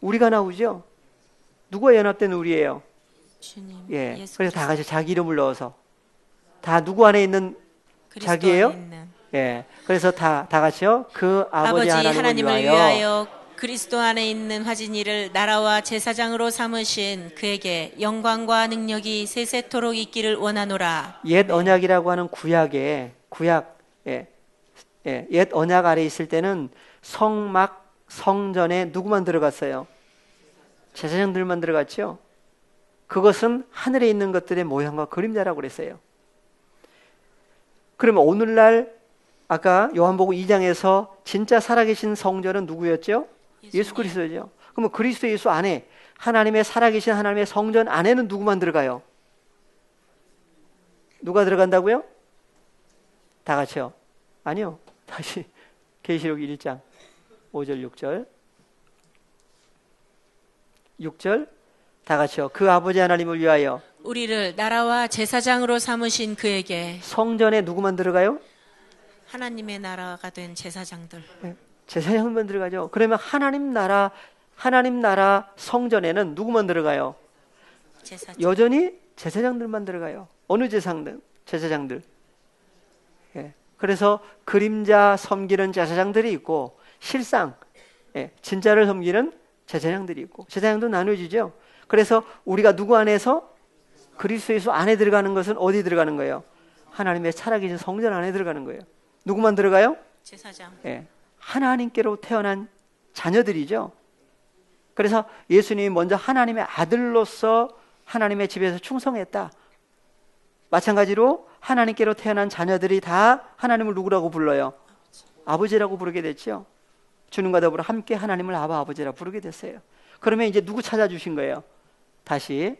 우리가 나오죠. 누구와 연합된 우리예요? 주님 예. 예수 그래서 다 그리스도 같이 자기 이름을 넣어서 다 누구 안에 있는 그리스도 자기예요? 안에 있는 예. 그래서 다 같이요. 그 아버지 하나님을 위하여 그리스도 안에 있는 화진이를 나라와 제사장으로 삼으신 그에게 영광과 능력이 세세토록 있기를 원하노라. 옛 언약이라고 하는 구약에 옛 언약 아래 있을 때는 성막 성전에 누구만 들어갔어요? 제사장들만 들어갔죠. 그것은 하늘에 있는 것들의 모양과 그림자라고 그랬어요. 그러면 오늘날 아까 요한복음 2장에서 진짜 살아계신 성전은 누구였죠? 예수 그리스도죠. 그러면 그리스도 예수 안에 하나님의 살아계신 하나님의 성전 안에는 누구만 들어가요? 누가 들어간다고요? 다 같이요? 아니요. 다시 계시록 1장 5절 6절 6절 다 같이요. 그 아버지 하나님을 위하여 우리를 나라와 제사장으로 삼으신 그에게 성전에 누구만 들어가요? 하나님의 나라가 된 제사장들. 제사장만 들어가죠. 그러면 하나님 나라 성전에는 누구만 들어가요? 제사장. 여전히 제사장들만 들어가요. 어느 제사장들. 예. 그래서 그림자 섬기는 제사장들이 있고 실상 진짜를 섬기는 제사장들이 있고 제사장도 나누어지죠. 그래서 우리가 누구 안에서 그리스도 예수 안에 들어가는 것은 어디 들어가는 거예요? 하나님의 살아계신 성전 안에 들어가는 거예요. 누구만 들어가요? 제사장. 예. 하나님께로 태어난 자녀들이죠. 그래서 예수님이 먼저 하나님의 아들로서 하나님의 집에서 충성했다. 마찬가지로 하나님께로 태어난 자녀들이 다 하나님을 누구라고 불러요? 아버지라고 부르게 됐죠. 주님과 더불어 함께 하나님을 아버지라고 부르게 됐어요. 그러면 이제 누구 찾아주신 거예요? 다시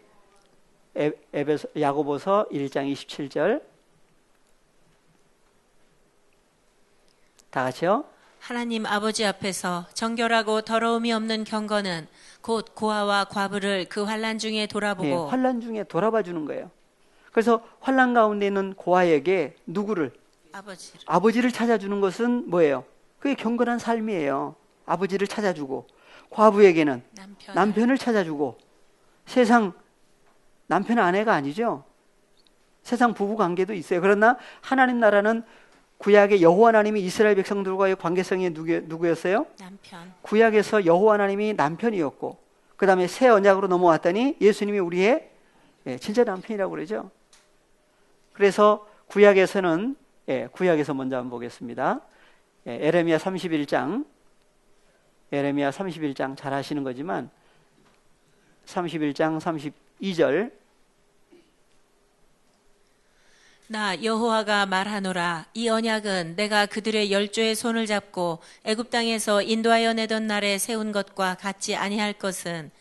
야고보서 1장 27절 다 같이요. 하나님 아버지 앞에서 정결하고 더러움이 없는 경건은 곧 고아와 과부를 그 환난 중에 돌아보고 예, 환난 중에 돌아봐 주는 거예요. 그래서 환난 가운데 있는 고아에게 누구를? 아버지를 찾아주는 것은 뭐예요? 그게 경건한 삶이에요. 아버지를 찾아주고 과부에게는 남편을 찾아주고 세상 남편 아내가 아니죠. 세상 부부 관계도 있어요. 그러나 하나님 나라는 구약의 여호와 하나님이 이스라엘 백성들과의 관계성이 누구였어요? 남편. 구약에서 여호와 하나님이 남편이었고 그 다음에 새 언약으로 넘어왔더니 예수님이 우리의 진짜 남편이라고 그러죠. 그래서 구약에서는 구약에서 먼저 한번 보겠습니다. 에레미야 31장 잘 하시는 거지만 31장 32절 나 여호와가 말하노라 이 언약은 내가 그들의 열조의 손을 잡고 애굽 땅에서 인도하여 내던 날에 세운 것과 같지 아니할 것은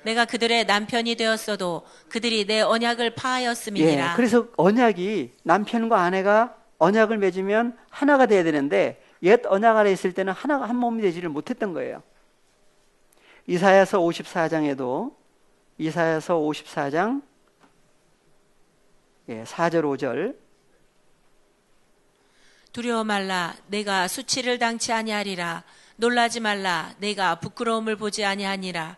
내가 그들의 남편이 되었어도 그들이 내 언약을 파하였음이니라. 그래서 언약이 남편과 아내가 언약을 맺으면 하나가 돼야 되는데 옛 언약 아래 있을 때는 하나가 한 몸이 되지를 못했던 거예요. 이사야서 54장에도 이사야서 54장 4절 5절 두려워 말라 내가 수치를 당치 아니하리라. 놀라지 말라 내가 부끄러움을 보지 아니하니라.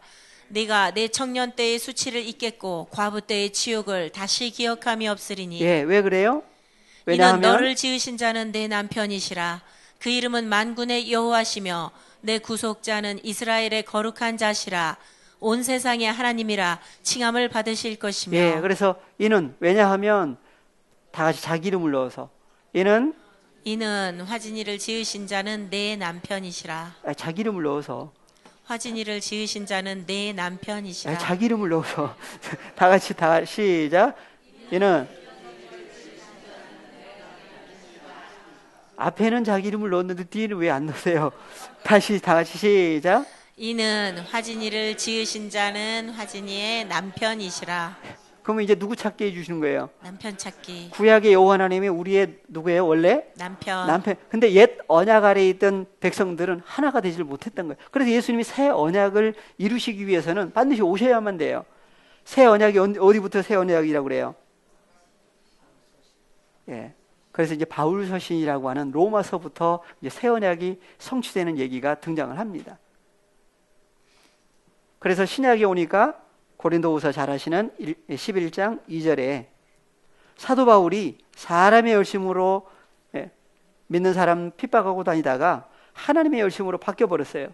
네가 내 청년 때의 수치를 잊겠고 과부 때의 치욕을 다시 기억함이 없으리니. 왜 그래요? 왜냐하면 이는 너를 지으신 자는 내 남편이시라. 그 이름은 만군의 여호와시며 내 구속자는 이스라엘의 거룩한 자시라. 온 세상의 하나님이라 칭함을 받으실 것이며. 그래서 이는 왜냐하면 다 같이 자기 이름을 넣어서 이는 화진이를 지으신 자는 내 남편이시라. 자기 이름을 넣어서 화진이를 지으신 자는 내 남편이시라. 자기 이름을 넣어서 다 같이 시작. 이는 앞에는 자기 이름을 넣었는데 뒤에는 왜 안 넣으세요? 다시 다 같이 시작. 이는 화진이를 지으신 자는 화진이의 남편이시라. 그러면 이제 누구 찾게 해주시는 거예요? 남편 찾기. 구약의 여호와 하나님이 우리의 누구예요? 원래 남편. 근데 옛 언약 아래에 있던 백성들은 하나가 되질 못했던 거예요. 그래서 예수님이 새 언약을 이루시기 위해서는 반드시 오셔야만 돼요. 새 언약이 어디부터 새 언약이라고 그래요? 예. 그래서 이제 바울 서신이라고 하는 로마서부터 이제 새 언약이 성취되는 얘기가 등장을 합니다. 그래서 신약에 오니까 고린도후서 잘 아시는 11장 2절에 사도 바울이 사람의 열심으로 믿는 사람 핍박하고 다니다가 하나님의 열심으로 바뀌어 버렸어요.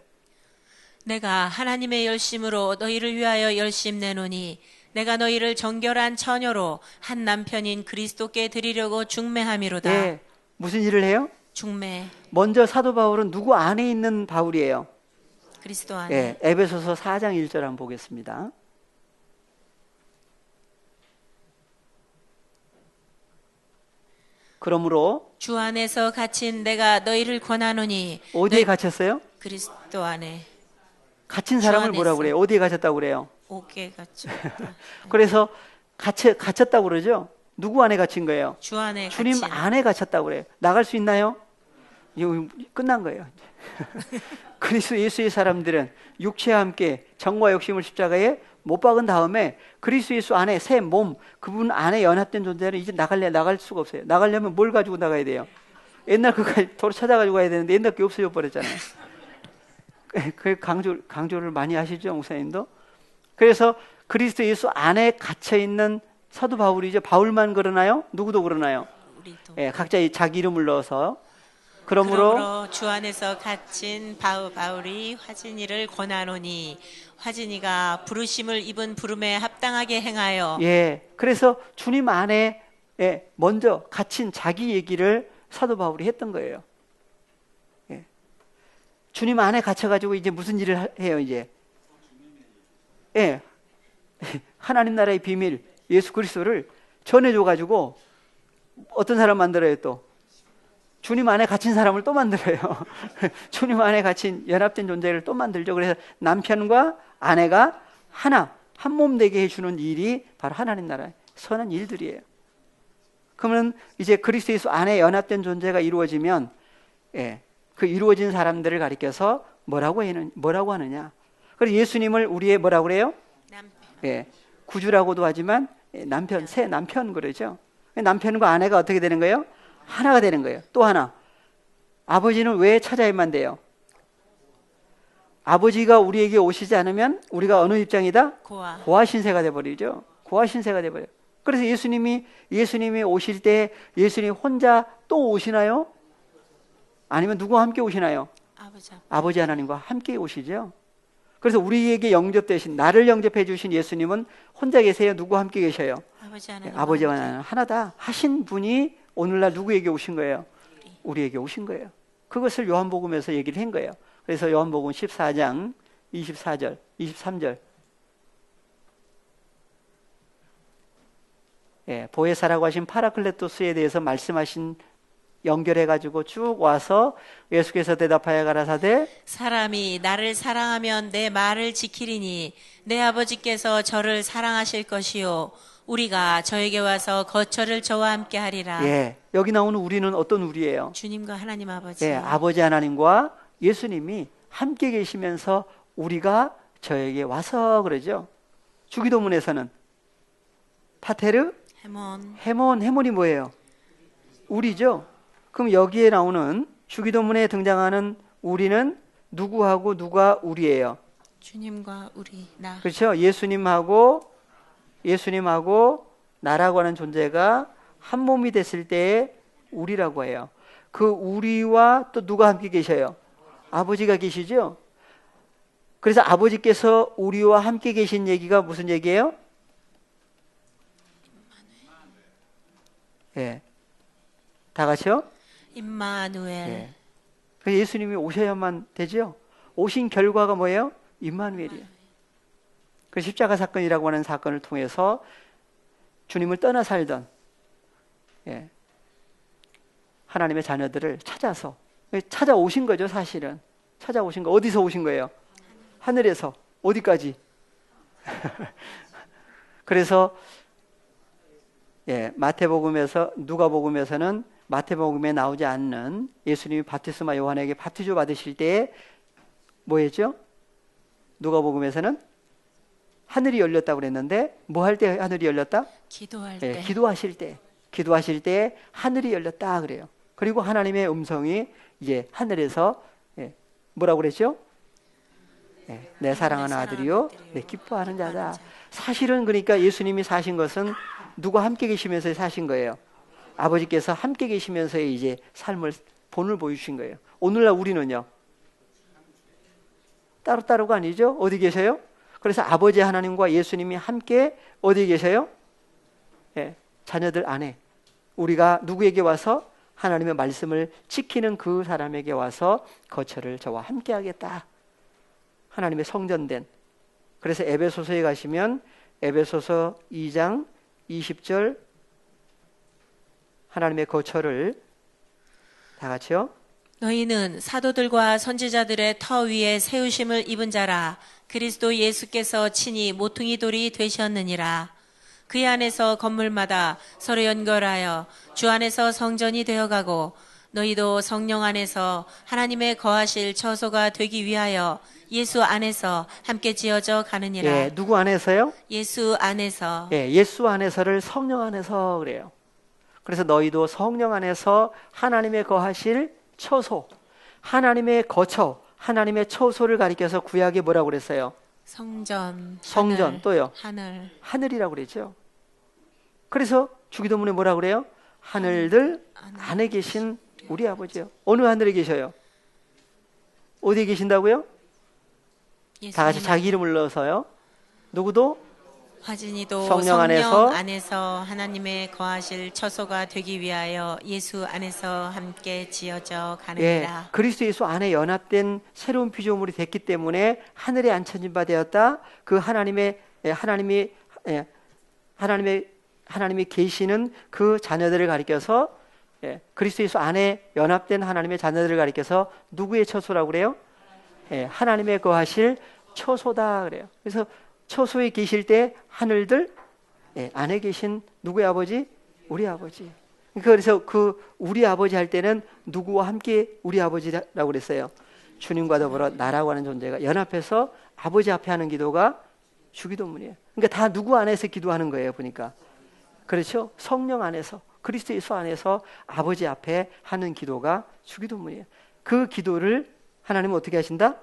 내가 하나님의 열심으로 너희를 위하여 열심 내노니 내가 너희를 정결한 처녀로 한 남편인 그리스도께 드리려고 중매함이로다. 예. 무슨 일을 해요? 중매. 먼저 사도 바울은 누구 안에 있는 바울이에요? 그리스도 안에. 예. 에베소서 4장 1절 한번 보겠습니다. 그러므로 주 안에서 갇힌 내가 너희를 권하노니 어디에 갇혔어요? 그리스도 안에. 갇힌 사람을 주 뭐라고 안에서. 그래요? 어디에 갇혔다고 그래요? 옥에 갇혀. 그래서 갇혔다고 그러죠? 누구 안에 갇힌 거예요? 주 안에 주님 갇힌. 안에 갇혔다고 그래요. 나갈 수 있나요? 이거 끝난 거예요. 그리스도 예수의 사람들은 육체와 함께 정과 욕심을 십자가에 못 박은 다음에 그리스도 예수 안에 새 몸, 그분 안에 연합된 존재는 이제 나갈 수가 없어요. 나가려면 뭘 가지고 나가야 돼요? 옛날 그거 도로 찾아가지고 가야 되는데 옛날 게 없어져 버렸잖아요. 그 강조를 많이 하시죠, 목사님도? 그래서 그리스도 예수 안에 갇혀 있는 사도 바울이죠. 바울만 그러나요? 누구도 그러나요? 우리도. 예, 각자 자기 이름을 넣어서 그러므로 주 안에서 갇힌 바울이 화진이를 권하노니 화진이가 부르심을 입은 부름에 합당하게 행하여. 예, 그래서 주님 안에 먼저 갇힌 자기 얘기를 사도 바울이 했던 거예요. 예. 주님 안에 갇혀가지고 이제 무슨 일을 해요, 이제? 예. 하나님 나라의 비밀, 예수 그리스도를 전해줘가지고 어떤 사람 만들어요, 또? 주님 안에 갇힌 사람을 또 만들어요. 주님 안에 갇힌 연합된 존재를 또 만들죠. 그래서 남편과 아내가 한 몸 되게 해주는 일이 바로 하나님 나라의 선한 일들이에요. 그러면 이제 그리스도 예수 안에 연합된 존재가 이루어지면, 그 이루어진 사람들을 가리켜서 뭐라고 하느냐? 그래서 예수님을 우리의 뭐라고 그래요? 남편. 구주라고도 하지만 남편, 새 남편 그러죠. 남편과 아내가 어떻게 되는 거예요? 하나가 되는 거예요. 또 하나, 아버지는 왜 찾아야만 돼요? 아버지가 우리에게 오시지 않으면 우리가 어느 입장이다? 고아 신세가 돼버리죠. 고아 신세가 돼버려요. 그래서 예수님이 오실 때 예수님 혼자 또 오시나요? 아니면 누구와 함께 오시나요? 아버지 하나님과 함께 오시죠. 그래서 우리에게 영접되신, 나를 영접해 주신 예수님은 혼자 계세요? 누구와 함께 계셔요? 아버지와 하나님 하나다 하신 분이 오늘날 누구에게 오신 거예요? 우리에게 오신 거예요. 그것을 요한복음에서 얘기를 한 거예요. 그래서 요한복음 14장 24절, 23절. 보혜사라고 하신 파라클레토스에 대해서 말씀하신 연결해가지고 쭉 와서 예수께서 대답하여 가라사대 사람이 나를 사랑하면 내 말을 지키리니 내 아버지께서 저를 사랑하실 것이요 우리가 저에게 와서 거처를 저와 함께 하리라. 여기 나오는 우리는 어떤 우리예요? 주님과 하나님 아버지. 아버지 하나님과 예수님이 함께 계시면서 우리가 저에게 와서 그러죠. 주기도문에서는 파테르 헤몬이 뭐예요? 우리죠. 그럼 여기에 나오는 주기도문에 등장하는 우리는 누구하고 누가 우리예요? 주님과 우리, 나. 그렇죠. 예수님하고 나라고 하는 존재가 한 몸이 됐을 때에 우리라고 해요. 그 우리와 또 누가 함께 계셔요? 아버지가 계시죠. 그래서 아버지께서 우리와 함께 계신 얘기가 무슨 얘기예요? 다 같이요? 임마누엘. 그래서 예수님이 오셔야만 되죠. 오신 결과가 뭐예요? 임마누엘이에요. 그 십자가 사건이라고 하는 사건을 통해서 주님을 떠나 살던 하나님의 자녀들을 찾아오신 거죠. 사실은 찾아오신 거. 어디서 오신 거예요? 하늘에서. 어디까지? 그래서 예, 마태복음에서 누가복음에서는 마태복음에 나오지 않는 예수님이 바티스마 요한에게 바티조 받으실 때에 뭐였죠? 누가복음에서는 하늘이 열렸다고 그랬는데 뭐 할 때 하늘이 열렸다? 기도할 예, 때. 기도하실 때 하늘이 열렸다 그래요. 그리고 하나님의 음성이 이제 하늘에서 뭐라고 그랬죠? 내 사랑하는 아들이요, 내 기뻐하는 자다. 사실은 그러니까 예수님이 사신 것은 누가 함께 계시면서 사신 거예요. 아버지께서 함께 계시면서의 이제 삶을 본을 보여주신 거예요. 오늘날 우리는요, 따로따로가 아니죠. 어디 계세요? 그래서 아버지 하나님과 예수님이 함께 어디 계세요? 자녀들 안에. 우리가 누구에게 와서 하나님의 말씀을 지키는 그 사람에게 와서 거처를 저와 함께 하겠다. 하나님의 성전된. 그래서 에베소서에 가시면 에베소서 2장 20절 하나님의 거처를 다 같이요. 너희는 사도들과 선지자들의 터 위에 세우심을 입은 자라. 그리스도 예수께서 친히 모퉁이 돌이 되셨느니라. 그 안에서 건물마다 서로 연결하여 주 안에서 성전이 되어가고 너희도 성령 안에서 하나님의 거하실 처소가 되기 위하여 예수 안에서 함께 지어져 가느니라. 예, 누구 안에서요? 예수 안에서. 예, 예수 안에서를 성령 안에서 그래요. 그래서 너희도 성령 안에서 하나님의 거하실 처소, 하나님의 거처, 하나님의 처소를 가리켜서 구약에 뭐라고 그랬어요? 성전, 성전, 또요? 하늘. 하늘이라고 그랬죠. 그래서 주기도문에 뭐라고 그래요? 하늘들 안에 계신 우리 아버지요. 어느 하늘에 계셔요? 어디에 계신다고요? 다 같이 자기 이름을 넣어서요. 누구도? 화진이도 성령 안에서 하나님의 거하실 처소가 되기 위하여 예수 안에서 함께 지어져 예, 가느니라. 그리스도 예수 안에 연합된 새로운 피조물이 됐기 때문에 하늘에 앉혀진 바 되었다. 그 하나님이 계시는 그 자녀들을 가리켜서 그리스도 예수 안에 연합된 하나님의 자녀들을 가리켜서 누구의 처소라고 그래요? 하나님의 거하실 처소다 그래요. 그래서 처소에 계실 때 하늘들 안에 계신 누구의 아버지? 우리 아버지. 그래서 그 우리 아버지 할 때는 누구와 함께 우리 아버지라고 그랬어요? 주님과 더불어 나라고 하는 존재가 연합해서 아버지 앞에 하는 기도가 주기도문이에요. 그러니까 다 누구 안에서 기도하는 거예요, 보니까. 그렇죠? 성령 안에서, 그리스도 예수 안에서 아버지 앞에 하는 기도가 주기도문이에요. 그 기도를 하나님은 어떻게 하신다?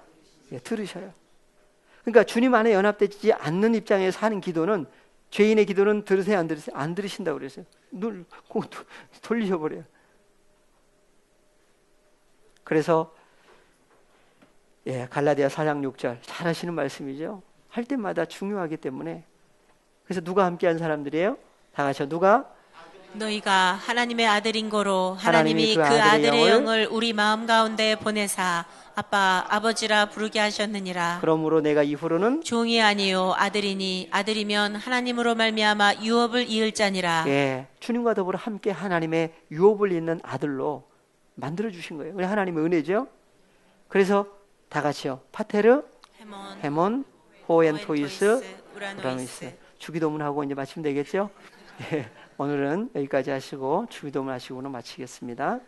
들으셔요. 그러니까 주님 안에 연합되지 않는 입장에서 하는 기도는, 죄인의 기도는 들으세요, 안 들으세요? 안 들으신다고 그랬어요. 돌리셔버려요. 그래서 갈라디아 4장 6절 잘 하시는 말씀이죠. 할 때마다 중요하기 때문에. 그래서 누가 함께한 사람들이에요? 다 같이 누가? 너희가 하나님의 아들인 거로 하나님이 그 아들의 영을 우리 마음 가운데 보내사 아빠 아버지라 부르게 하셨느니라. 그러므로 내가 이후로는 종이 아니요 아들이니 아들이면 하나님으로 말미암아 유업을 이을 자니라. 주님과 더불어 함께 하나님의 유업을 잇는 아들로 만들어 주신 거예요. 우리 하나님의 은혜죠. 그래서 다 같이요. 파테르, 헤몬, 호엔토이스, 우라노이스. 주기도문하고 이제 마치면 되겠죠. 오늘은 여기까지 하시고 주기도문 하시고는 마치겠습니다.